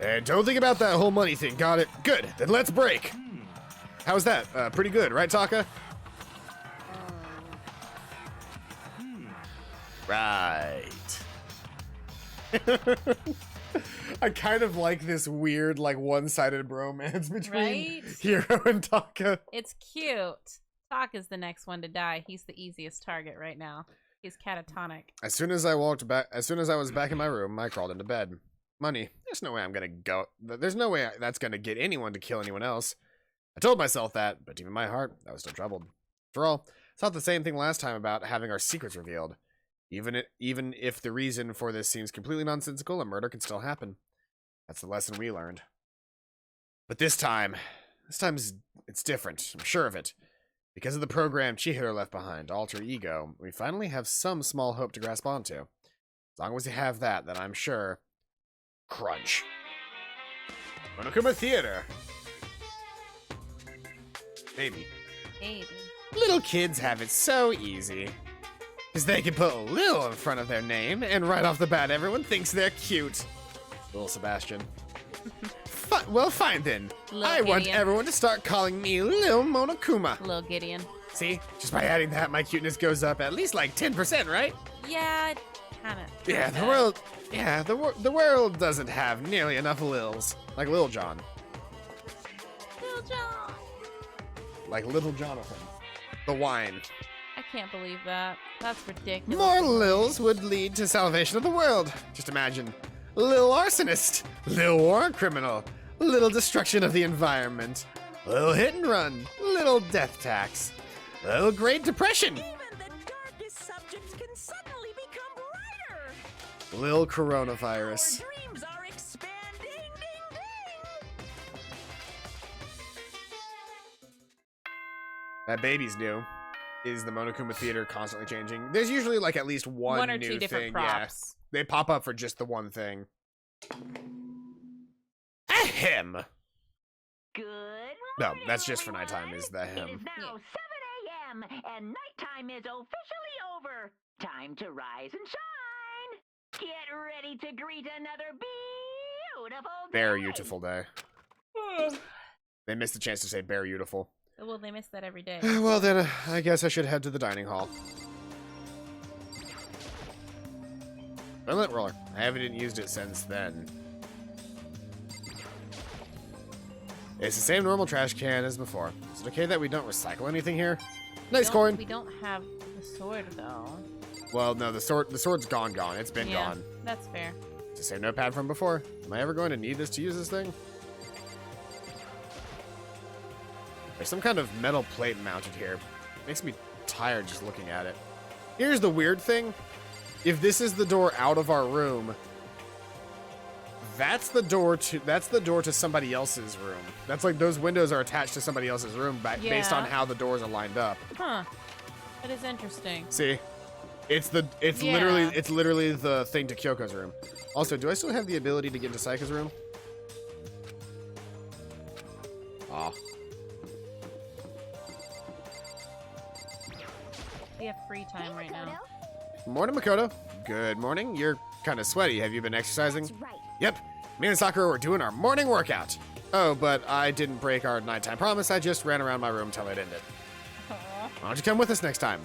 that? And don't think about that whole money thing, got it? Good, then let's break! How's that? Pretty good, right, Taka? Right. I kind of like this weird, like, one-sided bromance between Right? Hiro and Taka. It's cute. Taka's the next one to die. He's the easiest target right now. He's catatonic. As soon as I was back in my room, I crawled into bed. Money. There's no way I'm gonna go. There's no way that's gonna get anyone to kill anyone else. I told myself that, but deep in my heart, I was still troubled. After all, I thought the same thing last time about having our secrets revealed. Even if the reason for this seems completely nonsensical, a murder can still happen. That's the lesson we learned. But this time it's different. I'm sure of it. Because of the program Chihiro left behind, Alter Ego, we finally have some small hope to grasp onto. As long as we have that, then I'm sure. Crunch. Monokuma Theater. Maybe. Baby. Little kids have it so easy. Because they can put Lil in front of their name, and right off the bat, everyone thinks they're cute. Little Sebastian. Well, fine then. Lil I want Gideon. everyone to start calling me Lil Monokuma. Little Gideon. See? Just by adding that, my cuteness goes up at least like 10%, right? Yeah, kind of. Yeah, the world. Yeah, the world doesn't have nearly enough Lils. Like Lil Jon. Lil Jon. Like Little Jonathan. The wine. I can't believe that. That's ridiculous. More Lils would lead to salvation of the world. Just imagine. Lil arsonist. Lil war criminal. Little destruction of the environment. Little hit and run. Little death tax. Little Great Depression. Even the darkest subjects can suddenly become brighter. Lil coronavirus. Our dreams are expanding. Ding, ding. That baby's new. Is the Monokuma Theater constantly changing? There's usually like at least one or new two different thing. props. Yeah, they pop up for just the one thing. Ahem. Good No, morning, that's just for everyone. nighttime. Is the It hem? is now 7 a.m. and nighttime is officially over. Time to rise and shine. Get ready to greet another beautiful day. Very beautiful day. They missed the chance to say "very beautiful." Well, they miss that every day. Well then, I guess I should head to the dining hall. Toilet roller. I haven't used it since then. It's the same normal trash can as before. Is it okay that we don't recycle anything here? Nice coin. We don't have the sword though. Well, no, the sword's gone. It's been Yeah, gone. that's fair. It's the same notepad from before. Am I ever going to need this to use this thing? There's some kind of metal plate mounted here. Makes me tired just looking at it. Here's the weird thing. If this is the door out of our room, that's the door to somebody else's room. That's like those windows are attached to somebody else's room based on Yeah. how the doors are lined up. Huh. That is interesting. See? It's Yeah. literally the thing to Kyoko's room. Also, do I still have the ability to get into Saika's room? Aw. We have free time right now. Morning, Makoto. Good morning. You're kind of sweaty. Have you been exercising? That's right. Yep. Me and Sakura were doing our morning workout. Oh, but I didn't break our nighttime promise. I just ran around my room till it ended. Why don't you come with us next time?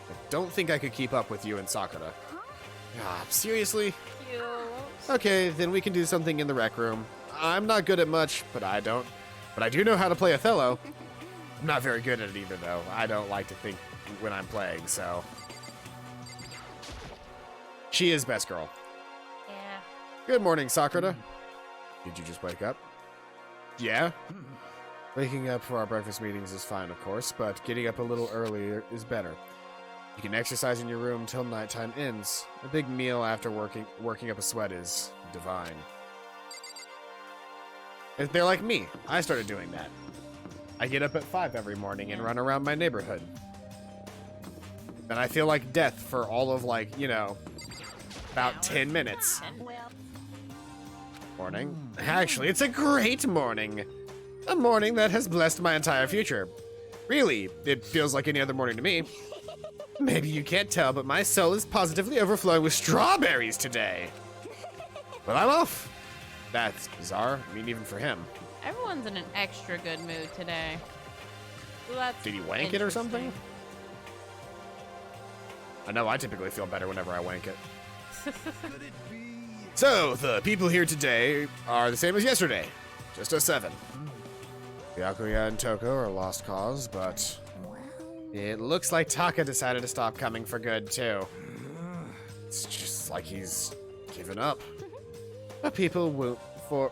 I don't think I could keep up with you and Sakura. Ah, seriously? Cute. Okay, then we can do something in the rec room. I'm not good at much, but I do know how to play Othello. I'm not very good at it either, though. I don't like to think when I'm playing, so. She is best girl. Yeah. Good morning, Sakura. Did you just wake up? Yeah? Waking up for our breakfast meetings is fine, of course, but getting up a little earlier is better. You can exercise in your room till nighttime ends. A big meal after working up a sweat is divine. If they're like me. I started doing that. I get up at 5 every morning and run around my neighborhood. Then I feel like death for all of about 10 minutes. Morning. Actually, it's a great morning. A morning that has blessed my entire future. Really, it feels like any other morning to me. Maybe you can't tell, but my soul is positively overflowing with strawberries today. Well, I'm off. That's bizarre. I mean, even for him. Everyone's in an extra good mood today. So that's Did he wank it or something? interesting. I know I typically feel better whenever I wank it. So, the people here today are the same as yesterday. Just us 7. Byakuya and Toko are lost cause, but it looks like Taka decided to stop coming for good, too. It's just like he's given up. But people will, for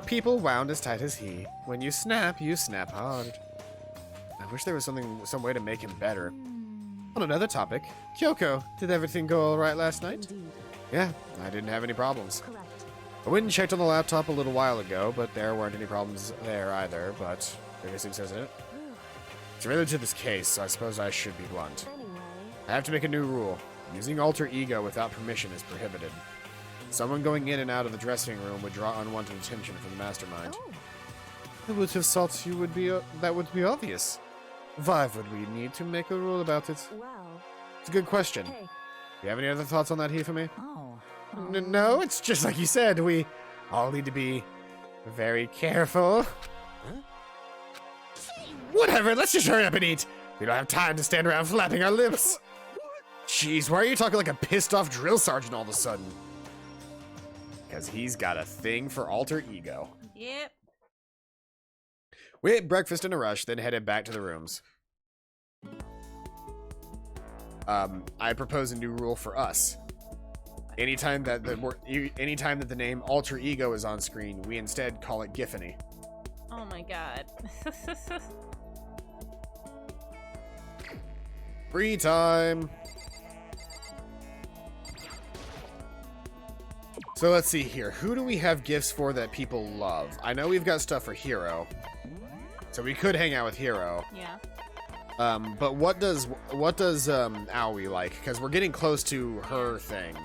people wound as tight as he, when you snap hard. I wish there was some way to make him better. On another topic, Kyoko, did everything go all right last night? Indeed. Yeah, I didn't have any problems. Correct. I went and checked on the laptop a little while ago, but there weren't any problems there either, but everything says it. It's related to this case, so I suppose I should be blunt. Anyway, I have to make a new rule. Using alter ego without permission is prohibited. Someone going in and out of the dressing room would draw unwanted attention from the mastermind. oh, I would have thought you would be that would be obvious. Why would we need to make a rule about it? well, It's a good question. hey, Do you have any other thoughts on that, Hifumi? Oh. No, it's just like you said. We all need to be very careful. Whatever, let's just hurry up and eat. We don't have time to stand around flapping our lips. Jeez, why are you talking like a pissed off drill sergeant all of a sudden? Because he's got a thing for alter ego. Yep. We ate breakfast in a rush, then headed back to the rooms. I propose a new rule for us. Anytime that the name alter ego is on screen, we instead call it Giffany. Oh my god. Free time. So let's see here. Who do we have gifts for that people love? I know we've got stuff for Hero. So we could hang out with Hero. Yeah. But what does Aoi like? Because we're getting close to her thing.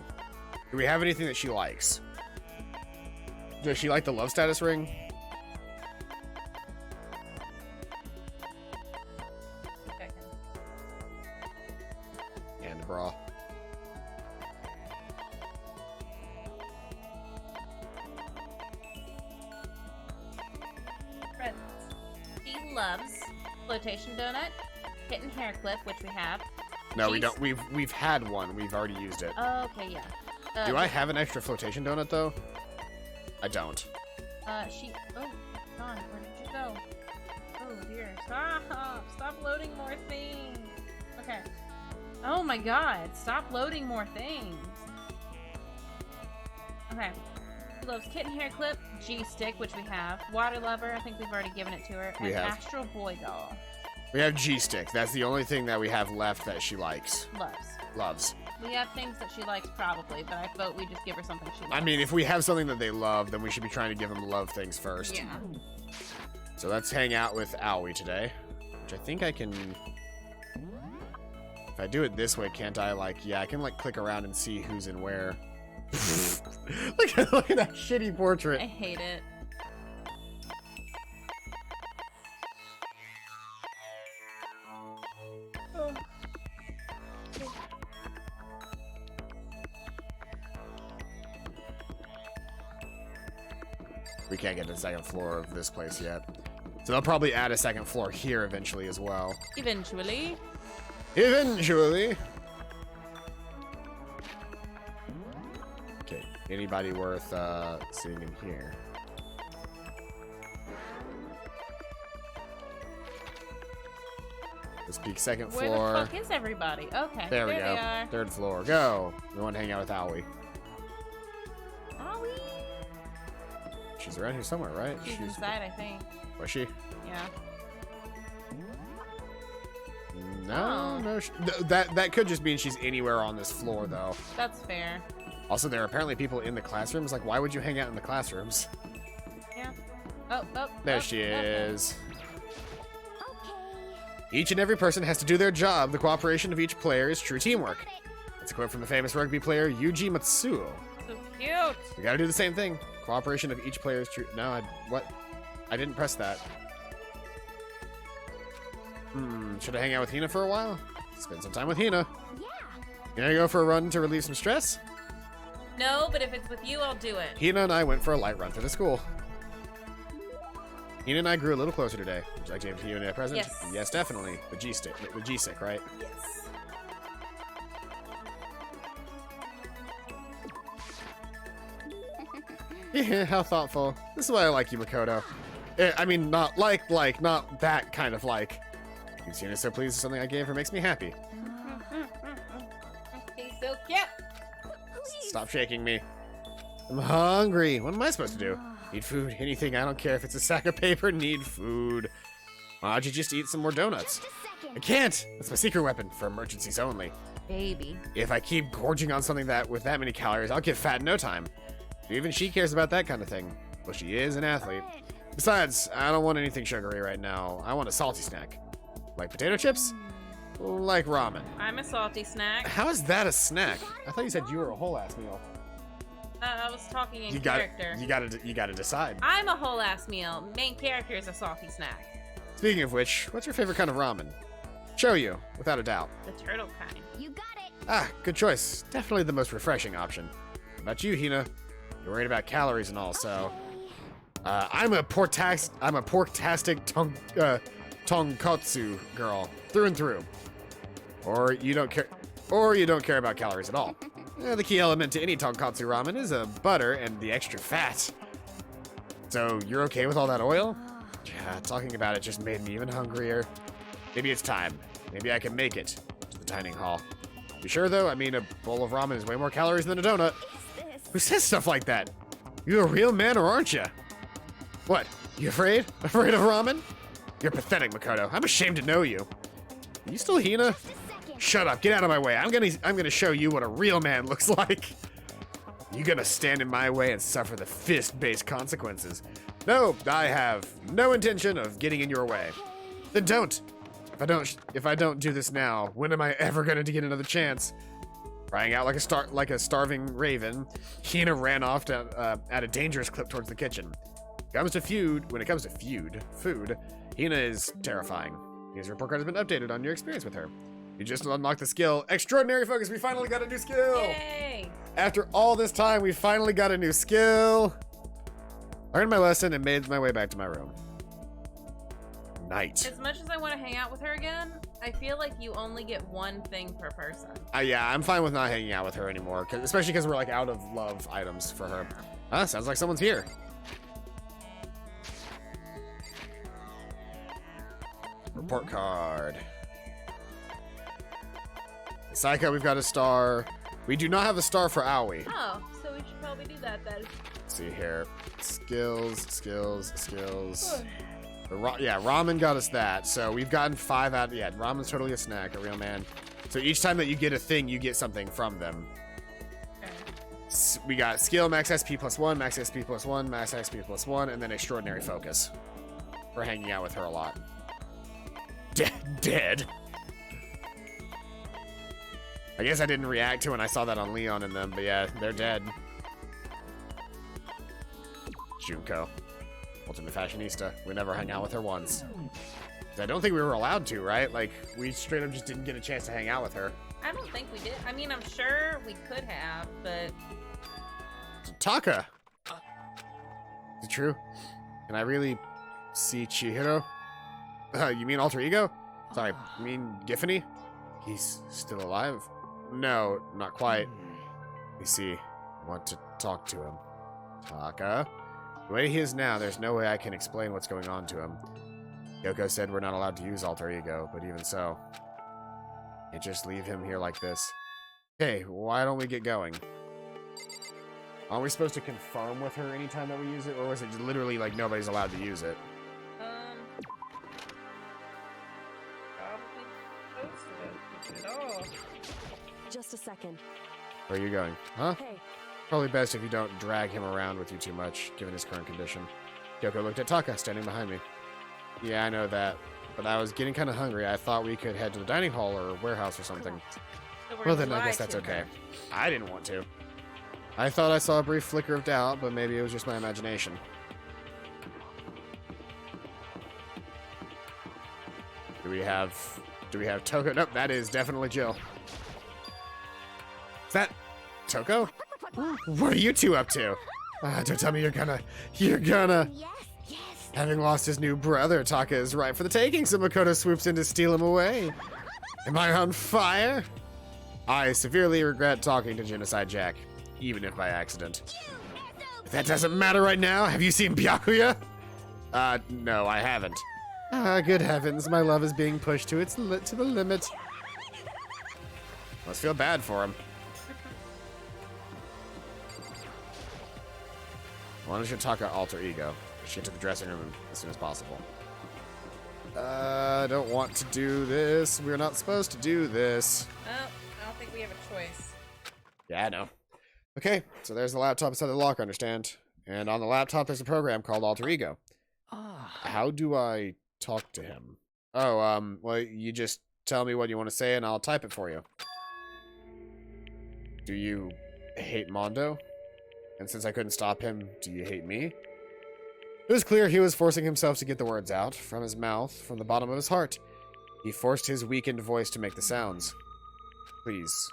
Do we have anything that she likes? Does she like the love status ring? And a bra. Friends. He loves flotation donut, kitten hair clip, which we have. No, we Cheese? don't. We've had one. We've already used it. Oh, okay, yeah. Do I have an extra flotation donut though? I don't. Oh, Don, where did you go? Oh dear, stop loading more things. Okay. Oh my god, stop loading more things. Okay. She loves kitten hair clip, G-stick, which we have. Water lover, I think we've already given it to her. We and have. Astral boy doll. We have G-stick. That's the only thing that we have left that she likes. Loves. We have things that she likes probably, but I vote we just give her something she loves. I mean, if we have something that they love, then we should be trying to give them love things first. Yeah. So let's hang out with Aoi today, which I think I can. If I do it this way, can't I? Like, yeah, I can like click around and see who's in where. look at that shitty portrait. I hate it. We can't get to the second floor of this place yet. So they'll probably add a second floor here eventually as well. Eventually. Eventually. Okay, anybody worth sitting in here? Let's peek second Where floor. the fuck is everybody? Okay. There we they go. are. Third floor. Go. We want to hang out with Aoi. Owie. She's around here somewhere, right? She's inside, I think. Was she? Yeah. No, Oh. no. That could just mean she's anywhere on this floor, though. That's fair. Also, there are apparently people in the classrooms. Like, why would you hang out in the classrooms? Yeah. Oh. There oh, she okay. is. Okay. Each and every person has to do their job. The cooperation of each player is true teamwork. That's a quote from the famous rugby player Yuji Matsuo. So cute. We gotta do the same thing. Cooperation of each player is true. No, what? I didn't press that. Should I hang out with Hina for a while? Spend some time with Hina. Yeah. You gonna go for a run to relieve some stress? No, but if it's with you, I'll do it. Hina and I went for a light run through the school. Hina and I grew a little closer today. Would you like to give Hina a present? Yes. Yes, definitely. The G-stick, right? Yes. Yeah, how thoughtful. This is why I like you, Makoto. I mean, not not that kind of like. You've seen her so pleased with something I gave her makes me happy. He's so cute. Stop shaking me. I'm hungry. What am I supposed to do? Need food, anything, I don't care if it's a sack of paper, need food. Why don't you just eat some more donuts? Just a second. I can't! That's my secret weapon, for emergencies only. Baby. If I keep gorging on something with that many calories, I'll get fat in no time. Even she cares about that kind of thing. Well, she is an athlete. Besides, I don't want anything sugary right now. I want a salty snack. Like potato chips? Like ramen. I'm a salty snack. How is that a snack? I thought you said you were a whole ass meal. I was talking in You character. gotta decide. I'm a whole ass meal. Main character is a salty snack. Speaking of which, what's your favorite kind of ramen? Show you, without a doubt. The turtle kind. You got it. Ah, good choice. Definitely the most refreshing option. What about you, Hina? You're worried about calories and all, so. I'm a pork-tastic tonkotsu girl, through and through. Or you don't care. or you don't care about calories at all. The key element to any tonkatsu ramen is butter and the extra fat. So you're okay with all that oil? Yeah, talking about it just made me even hungrier. Maybe it's time. Maybe I can make it to the dining hall. You sure though? I mean, a bowl of ramen is way more calories than a donut. Who says stuff like that? You a real man or aren't you? What? You afraid? Afraid of ramen? You're pathetic, Makoto. I'm ashamed to know you. Are you still Hina? Shut up. Get out of my way. I'm gonna show you what a real man looks like. You gonna stand in my way and suffer the fist-based consequences. No, I have no intention of getting in your way. Then don't. If I don't do this now, when am I ever gonna get another chance? Crying out like a starving raven, Hina ran off at a dangerous clip towards the kitchen. When it comes to food, Hina is terrifying. His report card has been updated on your experience with her. You just unlocked the skill, Extraordinary Focus. We finally got a new skill. Yay! After all this time, we finally got a new skill. Learned my lesson and made my way back to my room. Night. As much as I want to hang out with her again, I feel like you only get one thing per person. Yeah, I'm fine with not hanging out with her anymore, especially because we're like out of love items for her. Sounds like someone's here. Report card. Psycho, we've got a star. We do not have a star for Aoi. Oh, so we should probably do that then. Let's see here. Skills. Ramen got us that. So we've gotten 5 out. Yeah, ramen's totally a snack, a real man. So each time that you get a thing, you get something from them. Okay. We got skill, max SP +1, max SP +1, max SP +1, and then extraordinary focus. We're hanging out with her a lot. Dead. I guess I didn't react to when I saw that on Leon and them, but yeah, they're dead. Junko. Ultimate fashionista. We never hung out with her once. I don't think we were allowed to, right? Like, we straight up just didn't get a chance to hang out with her. I don't think we did. I mean, I'm sure we could have, but... Taka! Is it true? Can I really see Chihiro? You mean Alter Ego? Sorry, you mean Giffany? He's still alive? No, not quite. You see, I want to talk to him. Taka? The way he is now, there's no way I can explain what's going on to him. Yoko said we're not allowed to use Alter Ego, but even so, can't just leave him here like this. Hey, why don't we get going? Aren't we supposed to confirm with her anytime that we use it, or was it just literally like nobody's allowed to use it? Just a second. Where are you going? Huh? Hey. Probably best if you don't drag him around with you too much, given his current condition. Yoko looked at Taka, standing behind me. Yeah, I know that, but I was getting kind of hungry. I thought we could head to the dining hall or warehouse or something. So Well, then I guess that's okay. I didn't want to. I thought I saw a brief flicker of doubt, but maybe it was just my imagination. Do we have Toko? Nope, that is definitely Jill. Is that Toko? What are you two up to? Don't tell me you're gonna... Yes. Having lost his new brother, Taka is right for the taking, so Makoto swoops in to steal him away. Am I on fire? I severely regret talking to Genocide Jack, even if by accident. But that doesn't matter right now. Have you seen Byakuya? No, I haven't. Good heavens, my love is being pushed to the limit. Must feel bad for him. Why don't you talk about Alter Ego? We should get to the dressing room as soon as possible. I don't want to do this. We're not supposed to do this. Oh, I don't think we have a choice. Yeah, I know. Okay, so there's the laptop inside the locker, understand? And on the laptop there's a program called Alter Ego. How do I talk to him? Oh, well, you just tell me what you want to say and I'll type it for you. Do you hate Mondo? And since I couldn't stop him, do you hate me? It was clear he was forcing himself to get the words out, from his mouth, from the bottom of his heart. He forced his weakened voice to make the sounds. Please.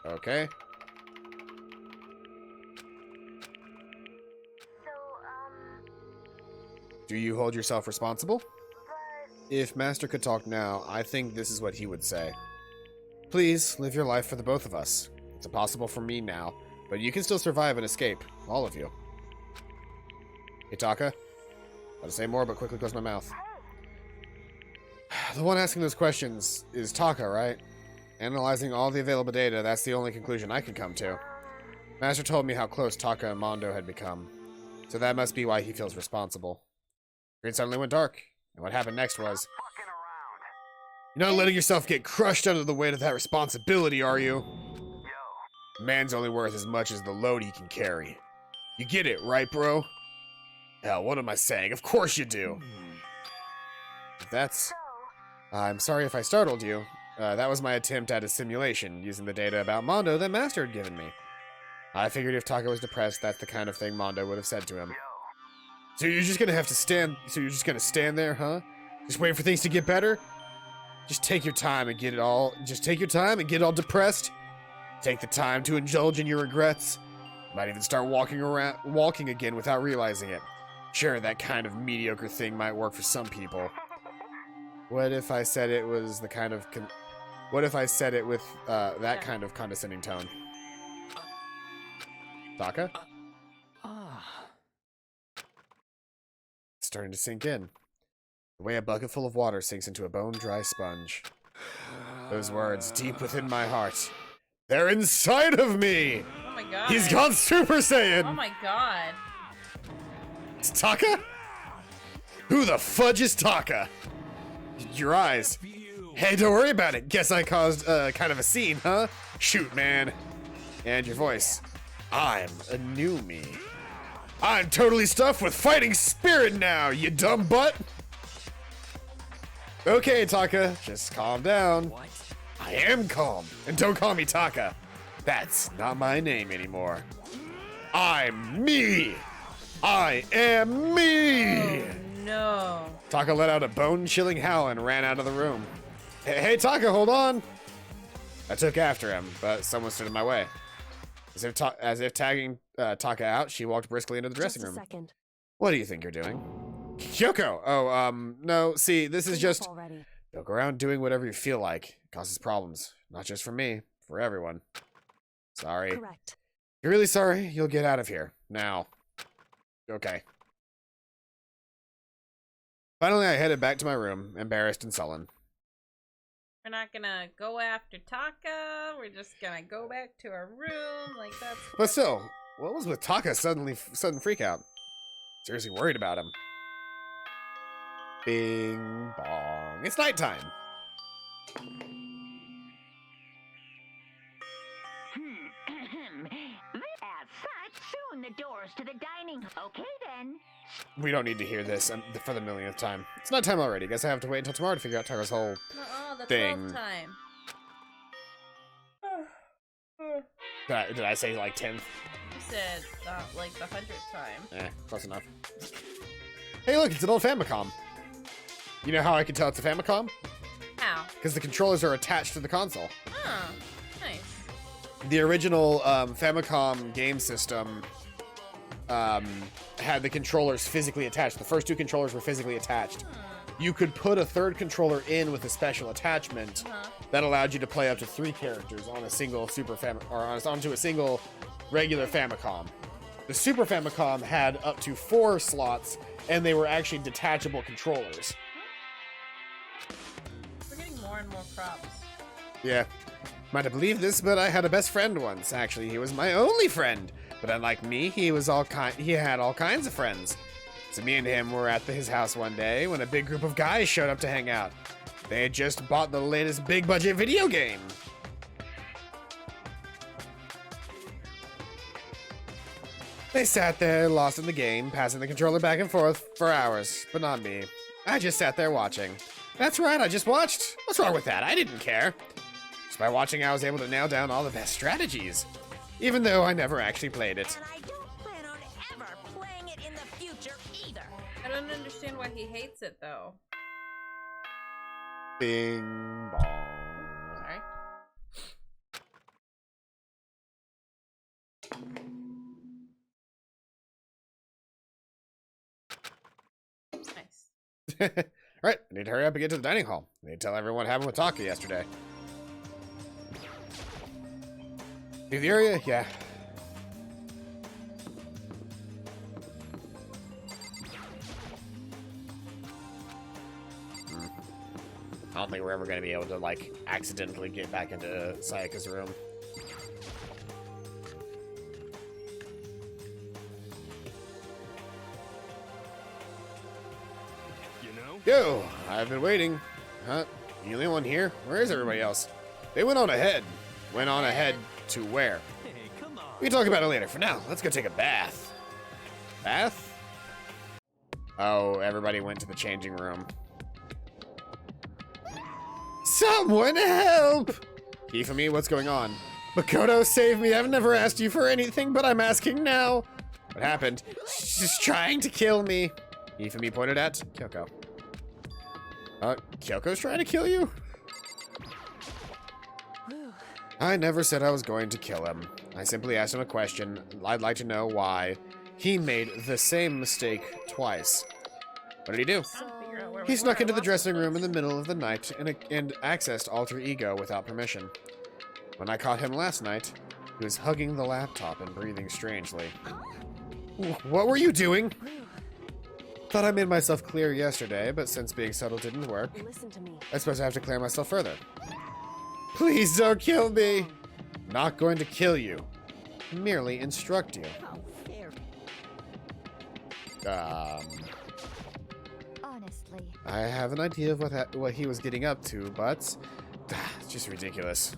Okay? Do you hold yourself responsible? If Master could talk now, I think this is what he would say. please, live your life for the both of us. It's impossible for me now, but you can still survive and escape. All of you. Hey, Taka. I'll say more, but quickly close my mouth. The one asking those questions is Taka, right? Analyzing all the available data, that's the only conclusion I could come to. Master told me how close Taka and Mondo had become, so that must be why he feels responsible. Screen suddenly went dark, and what happened next was... You're not letting yourself get crushed under the weight of that responsibility, are you? Man's only worth as much as the load he can carry. You get it, right, bro? Hell, what am I saying? Of course you do! That's... I'm sorry if I startled you. That was my attempt at a simulation, using the data about Mondo that Master had given me. I figured if Taka was depressed, that's the kind of thing Mondo would have said to him. So you're just gonna stand there, huh? Just waiting for things to get better? Just take your time and get it all depressed. Take the time to indulge in your regrets. Might even start walking again without realizing it. Sure, that kind of mediocre thing might work for some people. What if I said it was the kind of what if I said it with that kind of condescending tone? Taka? It's starting to sink in. The way a bucket full of water sinks into a bone-dry sponge. Those words, deep within my heart. They're inside of me! Oh my god. He's gone Super Saiyan! Oh my god. It's Taka? Who the fudge is Taka? Your eyes. Hey, don't worry about it. Guess I caused kind of a scene, huh? Shoot, man. And your voice. I'm a new me. I'm totally stuffed with fighting spirit now, you dumb butt! Okay, Taka, just calm down. What? I am calm, and don't call me Taka. That's not my name anymore. I'm me! I am me! Oh, no. Taka let out a bone-chilling howl and ran out of the room. Hey, Taka, hold on! I took after him, but someone stood in my way. As if tagging Taka out, she walked briskly into the dressing room. Just a second. What do you think you're doing? Kyoko! Oh, no, see, this is just... Already. Don't go around doing whatever you feel like. It causes problems. Not just for me, for everyone. Sorry. Correct. You're really sorry? You'll get out of here. Now. Okay. Finally, I headed back to my room, embarrassed and sullen. We're not gonna go after Taka. We're just gonna go back to our room. Like, that's... But still, what was with Taka's sudden freak out? Seriously worried about him. Bing bong. It's nighttime. As such, soon the doors to the dining. Okay then. We don't need to hear this for the millionth time. It's not time already. Guess I have to wait until tomorrow to figure out Taka's whole the thing. 12th time. Did I say like 10th? You said, like, the 100th time. Close enough. Hey, look, it's an old Famicom. You know how I can tell it's a Famicom? How? Because the controllers are attached to the console. Oh, nice. The original Famicom game system had the controllers physically attached. The first two controllers were physically attached. You could put a third controller in with a special attachment that allowed you to play up to 3 characters on a single onto a single regular Famicom. The Super Famicom had up to 4 slots, and they were actually detachable controllers. We're getting more and more props. Yeah. Might have believed this, but I had a best friend once. Actually, he was my only friend. But unlike me, he had all kinds of friends. So me and him were at his house one day when a big group of guys showed up to hang out. They had just bought the latest big budget video game. They sat there, lost in the game, passing the controller back and forth for hours, but not me. I just sat there watching. That's right, I just watched. What's wrong with that? I didn't care. Just by watching, I was able to nail down all the best strategies, even though I never actually played it. And I don't plan on ever playing it in the future either. I don't understand why he hates it, though. Bing bong. Sorry. Nice. Alright, I need to hurry up and get to the dining hall. I need to tell everyone what happened with Taka yesterday. Do the area? Yeah. I don't think we're ever going to be able to, like, accidentally get back into Sayaka's room. You know? Yo, I've been waiting. Huh? The only one here? Where is everybody else? They went on ahead. Went on ahead to where? Hey, come on. We can talk about it later. For now, let's go take a bath. Bath? Oh, everybody went to the changing room. Someone help! Hifumi, what's going on? Makoto, save me. I've never asked you for anything, but I'm asking now. What happened? She's trying to kill me. Hifumi pointed at Kyoko. Kyoko's trying to kill you? I never said I was going to kill him. I simply asked him a question. I'd like to know why he made the same mistake twice. What did he do? He snuck into the dressing room in the middle of the night and accessed Alter Ego without permission. When I caught him last night, he was hugging the laptop and breathing strangely. What were you doing? Thought I made myself clear yesterday, but since being subtle didn't work, Listen to me. I suppose I have to clear myself further. Please don't kill me! Not going to kill you. Merely instruct you. Honestly. I have an idea of what he was getting up to, but it's just ridiculous.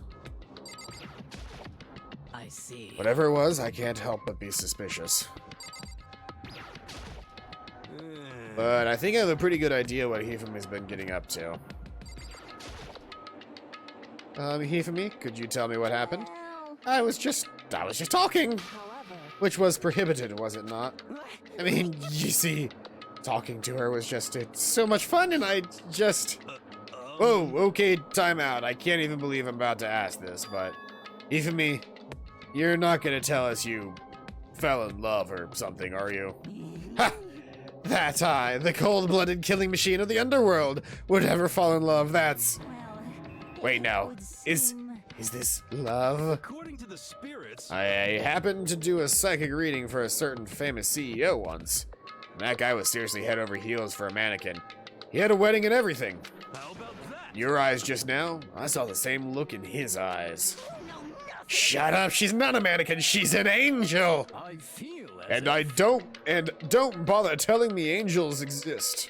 I see. Whatever it was, I can't help but be suspicious. But I think I have a pretty good idea what Hifumi's been getting up to. Hifumi, could you tell me what happened? Well, I was just talking. However, Which was prohibited, was it not? I mean, you see, talking to her was just so much fun, and I just... Whoa, okay, time out. I can't even believe I'm about to ask this, but... Hifumi, you're not gonna tell us you fell in love or something, are you? Ha! That I, the cold-blooded killing machine of the underworld, would ever fall in love, that's... well, Wait now, would is seem- this love? According to the spirits, I happened to do a psychic reading for a certain famous CEO once. And that guy was seriously head over heels for a mannequin. He had a wedding and everything. how about that? Your eyes just now, I saw the same look in his eyes. Shut up, she's not a mannequin, she's an angel! I feel as And if- don't bother telling me angels exist.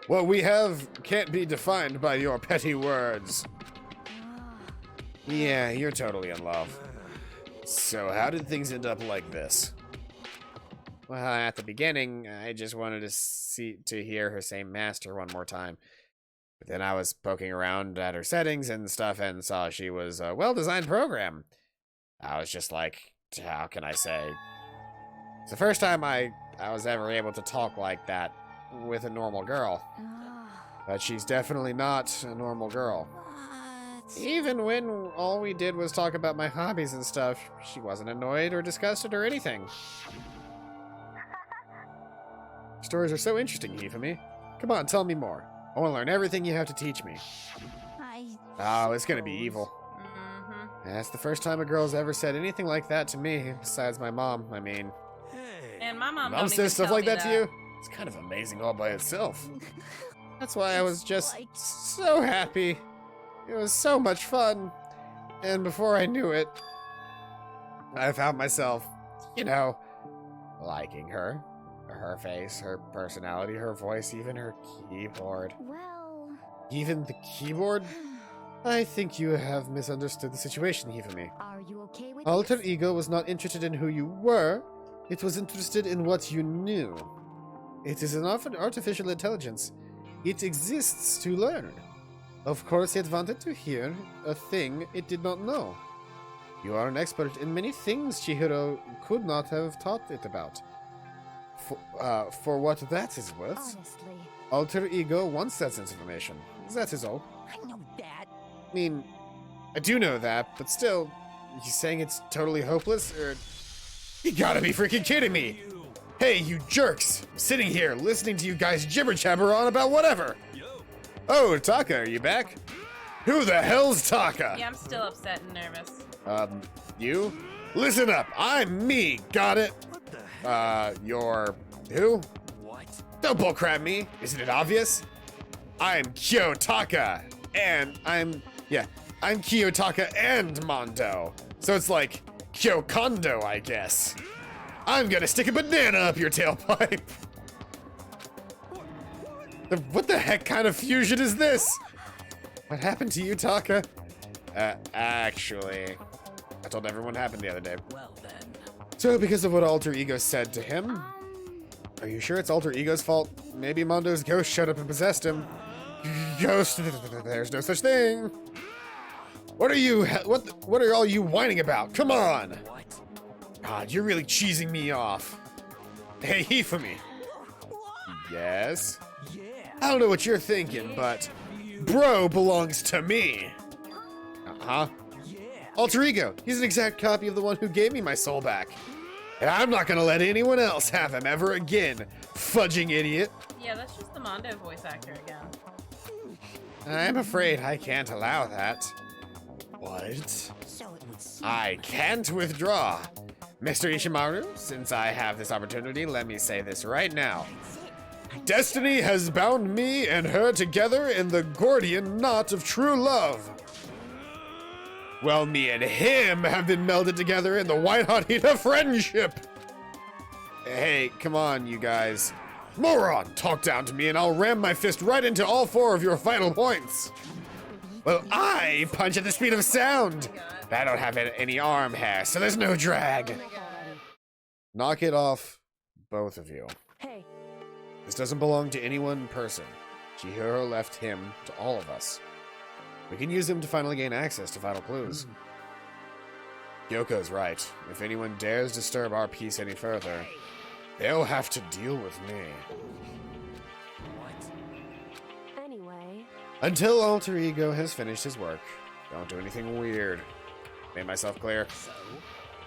What we have can't be defined by your petty words. Yeah, you're totally in love. So how did things end up like this? Well, at the beginning, I just wanted to hear her say master one more time. But then I was poking around at her settings and stuff and saw she was a well-designed program. I was just like, how can I say? It's the first time I was ever able to talk like that with a normal girl. But she's definitely not a normal girl. Even when all we did was talk about my hobbies and stuff, she wasn't annoyed or disgusted or anything. Stories are so interesting, Hifumi. Come on, tell me more. I want to learn everything you have to teach me. Oh, it's gonna be evil. Mm-hmm. That's the first time a girl's ever said anything like that to me, besides my mom, I mean. Hey. And my mom Mom don't says even stuff tell like me that to you? It's kind of amazing all by itself. That's why I was just so happy. It was so much fun. And before I knew it, I found myself, liking her. Her face, her personality, her voice, even her keyboard. Well, Even the keyboard? I think you have misunderstood the situation, Hifumi. are you okay with Alter this? Ego was not interested in who you were. It was interested in what you knew. It is an artificial intelligence. It exists to learn. Of course, it wanted to hear a thing it did not know. You are an expert in many things Chihiro could not have taught it about. For what that is worth, Honestly, Alter Ego wants that sense information. That is all. I know that. I mean, I do know that, but still, you saying it's totally hopeless, or... You gotta be freaking kidding me! Hey, you jerks! I'm sitting here listening to you guys jibber-jabber on about whatever! Yo. Oh, Taka, are you back? Who the hell's Taka? Yeah, I'm still upset and nervous. You? Listen up, I'm me, got it? What the heck? You're who? What? Don't bullcrap me, isn't it obvious? I'm Kiyotaka, and I'm Kiyotaka and Mondo. So it's like Kyokondo, I guess. I'm gonna stick a banana up your tailpipe. What the heck kind of fusion is this? What happened to you, Taka? Actually, I told everyone what happened the other day. Well then. So because of what Alter Ego said to him, are you sure it's Alter Ego's fault? Maybe Mondo's ghost showed up and possessed him. Ghost, there's no such thing. What are all you whining about? Come on. What? God, you're really cheesing me off. Hey, Hifumi. Yes? Yeah. I don't know what you're thinking, but bro belongs to me. Uh-huh. Yeah. Alter Ego, he's an exact copy of the one who gave me my soul back. And I'm not gonna let anyone else have him ever again, fudging idiot. Yeah, that's just the Mondo voice actor again. I'm afraid I can't allow that. What? So it would seem. I can't withdraw. Mr. Ishimaru, since I have this opportunity, let me say this right now. Destiny has bound me and her together in the Gordian knot of true love. Well, me and him have been melded together in the white-hot heat of friendship. Hey, come on, you guys. Moron, talk down to me and I'll ram my fist right into all 4 of your final points. Well, I punch at the speed of sound. I don't have any arm hair, so there's no drag. Knock it off, both of you. Hey, This doesn't belong to any one person. Chihiro left him to all of us. We can use him to finally gain access to vital clues. Yoko's right. If anyone dares disturb our peace any further, they'll have to deal with me. anyway, Until Alter Ego has finished his work, don't do anything weird. Made myself clear? So?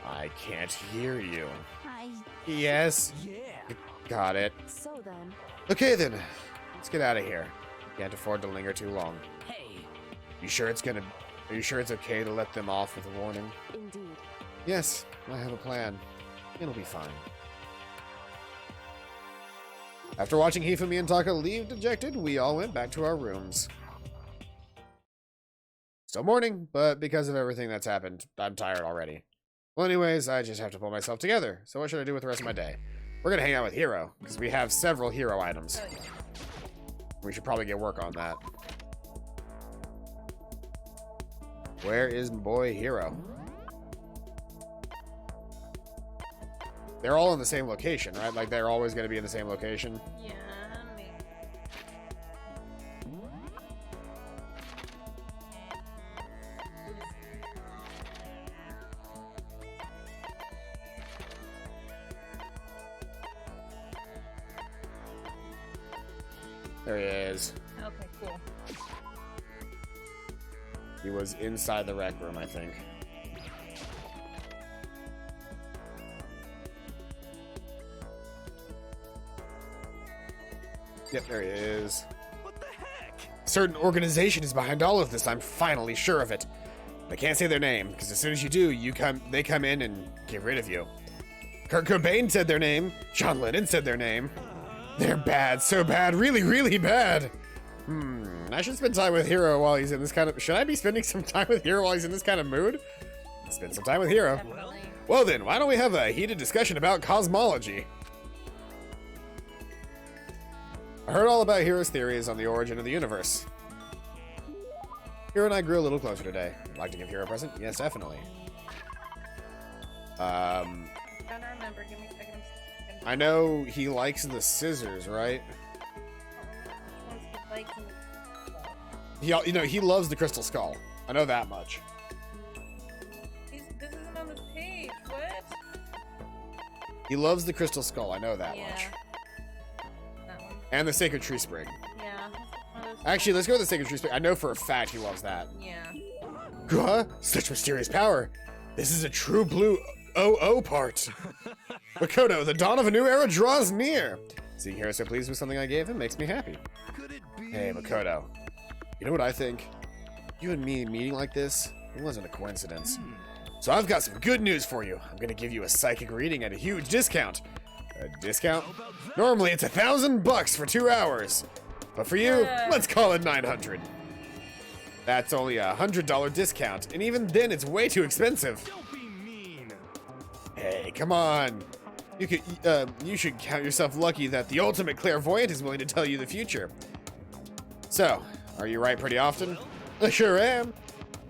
I can't hear you. I. Yes? Yeah. Got it. so then, Okay then, let's get out of here. Can't afford to linger too long. Hey. Are you sure it's okay to let them off with a warning? indeed. Yes, I have a plan. It'll be fine. After watching Hifumi and Taka leave dejected, we all went back to our rooms. Still morning, but because of everything that's happened, I'm tired already. Well, anyways, I just have to pull myself together. So what should I do with the rest of my day? We're gonna hang out with Hiro, because we have several Hiro items. Oh, yeah. We should probably get work on that. Where is my boy Hiro? They're all in the same location, right? Like, they're always going to be in the same location. Yeah, maybe. There he is. Okay, cool. He was inside the rec room, I think. Yep, there he is. What the heck? A certain organization is behind all of this. I'm finally sure of it. I can't say their name, because as soon as you do, they come in and get rid of you. Kurt Cobain said their name. John Lennon said their name. They're bad, so bad, really, really bad. I should spend time with Hiro while he's in this kind of... Should I be spending some time with Hiro while he's in this kind of mood? Spend some time with Hiro. Definitely. Well then, why don't we have a heated discussion about cosmology? I heard all about Hiro's theories on the origin of the universe. Hiro and I grew a little closer today. Like to give Hiro a present? Yes, definitely. Trying to remember. Give me a second. I know he likes the scissors, right? He loves the crystal skull. I know that much. This isn't on this page. What? He loves the crystal skull. I know that much. That one. And the sacred tree spring. Yeah. Actually, let's go with the sacred tree spring. I know for a fact he loves that. Yeah. Gah, such mysterious power. This is a true blue OO part. Makoto, the dawn of a new era draws near. Seeing Hiro so pleased with something I gave him makes me happy. Could it be? Hey, Makoto. You know what I think? You and me meeting like this, it wasn't a coincidence. So I've got some good news for you. I'm gonna give you a psychic reading at a huge discount. A discount? Normally it's $1,000 for 2 hours. But for you, let's call it 900. That's only a $100 discount, and even then it's way too expensive. Don't be mean. Hey, come on. You should count yourself lucky that the ultimate clairvoyant is willing to tell you the future. So, are you right pretty often? I sure am.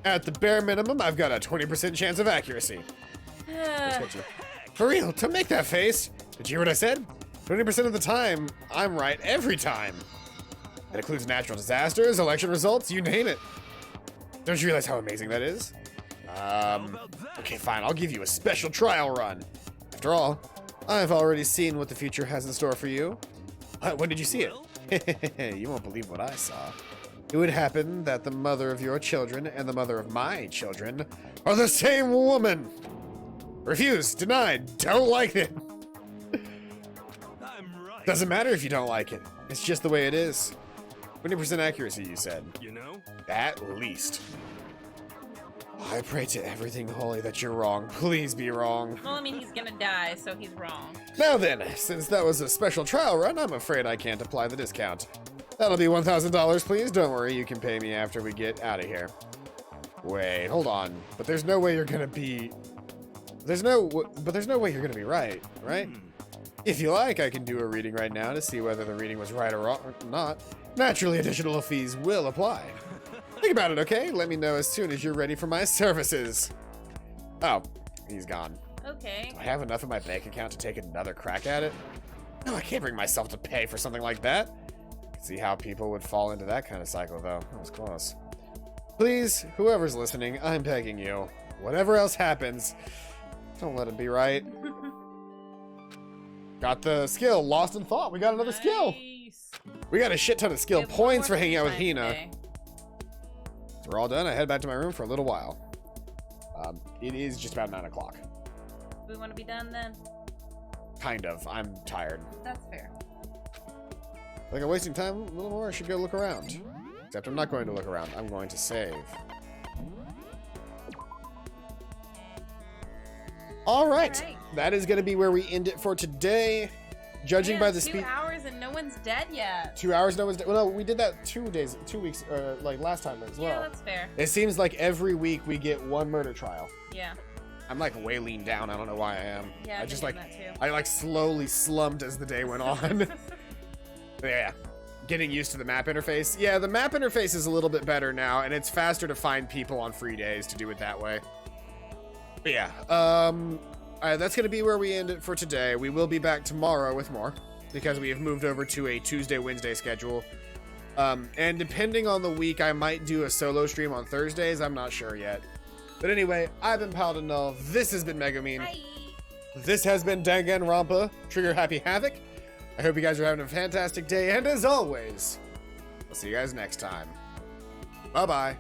At the bare minimum, I've got a 20% chance of accuracy. For real, don't make that face. Did you hear what I said? 20% of the time, I'm right every time. That includes natural disasters, election results, you name it. Don't you realize how amazing that is? Okay, fine, I'll give you a special trial run. After all, I've already seen what the future has in store for you. When did you see it? You won't believe what I saw. It would happen that the mother of your children and the mother of my children are the same woman. Refuse, denied, don't like it. I'm right. Doesn't matter if you don't like it. It's just the way it is. 20% accuracy, you said. You know? At least. I pray to everything holy that you're wrong. Please be wrong. Well, I mean, he's gonna die, so he's wrong. Now then, since that was a special trial run, I'm afraid I can't apply the discount. That'll be $1,000, please. Don't worry, you can pay me after we get out of here. Wait, hold on. But there's no way you're gonna be... There's no way you're gonna be right, right? If you like, I can do a reading right now to see whether the reading was right or wrong or not. Naturally, additional fees will apply. Think about it, okay? Let me know as soon as you're ready for my services. Oh, he's gone. Okay. Do I have enough in my bank account to take another crack at it? No, I can't bring myself to pay for something like that. See how people would fall into that kind of cycle, though. That was close. Please, whoever's listening, I'm begging you. Whatever else happens, don't let it be right. Got the skill, Lost in Thought. We got another skill. We got a shit ton of skill points for hanging out with Hina. So we're all done. I head back to my room for a little while. It is just about 9 o'clock. We want to be done then? Kind of. I'm tired. That's fair. Like I'm wasting time a little more, I should go look around. Except I'm not going to look around. I'm going to save. Alright. That is going to be where we end it for today. Judging by the speed... 2 hours and no one's dead yet. 2 hours, no one's dead. Well, no, we did that 2 weeks, like last time as well. Yeah, that's fair. It seems like every week we get one murder trial. Yeah. I'm like way leaned down. I don't know why I am. Yeah, I just like, that too. I like slowly slumped as the day went on. Yeah. Getting used to the map interface. Yeah, the map interface is a little bit better now, and it's faster to find people on free days to do it that way. But yeah, that's going to be where we end it for today. We will be back tomorrow with more, because we have moved over to a Tuesday, Wednesday schedule. And depending on the week, I might do a solo stream on Thursdays. I'm not sure yet. But anyway, I've been Paladin Null. This has been Megumin. Bye. This has been Danganronpa, Trigger Happy Havoc. I hope you guys are having a fantastic day, and as always, I'll see you guys next time. Bye-bye.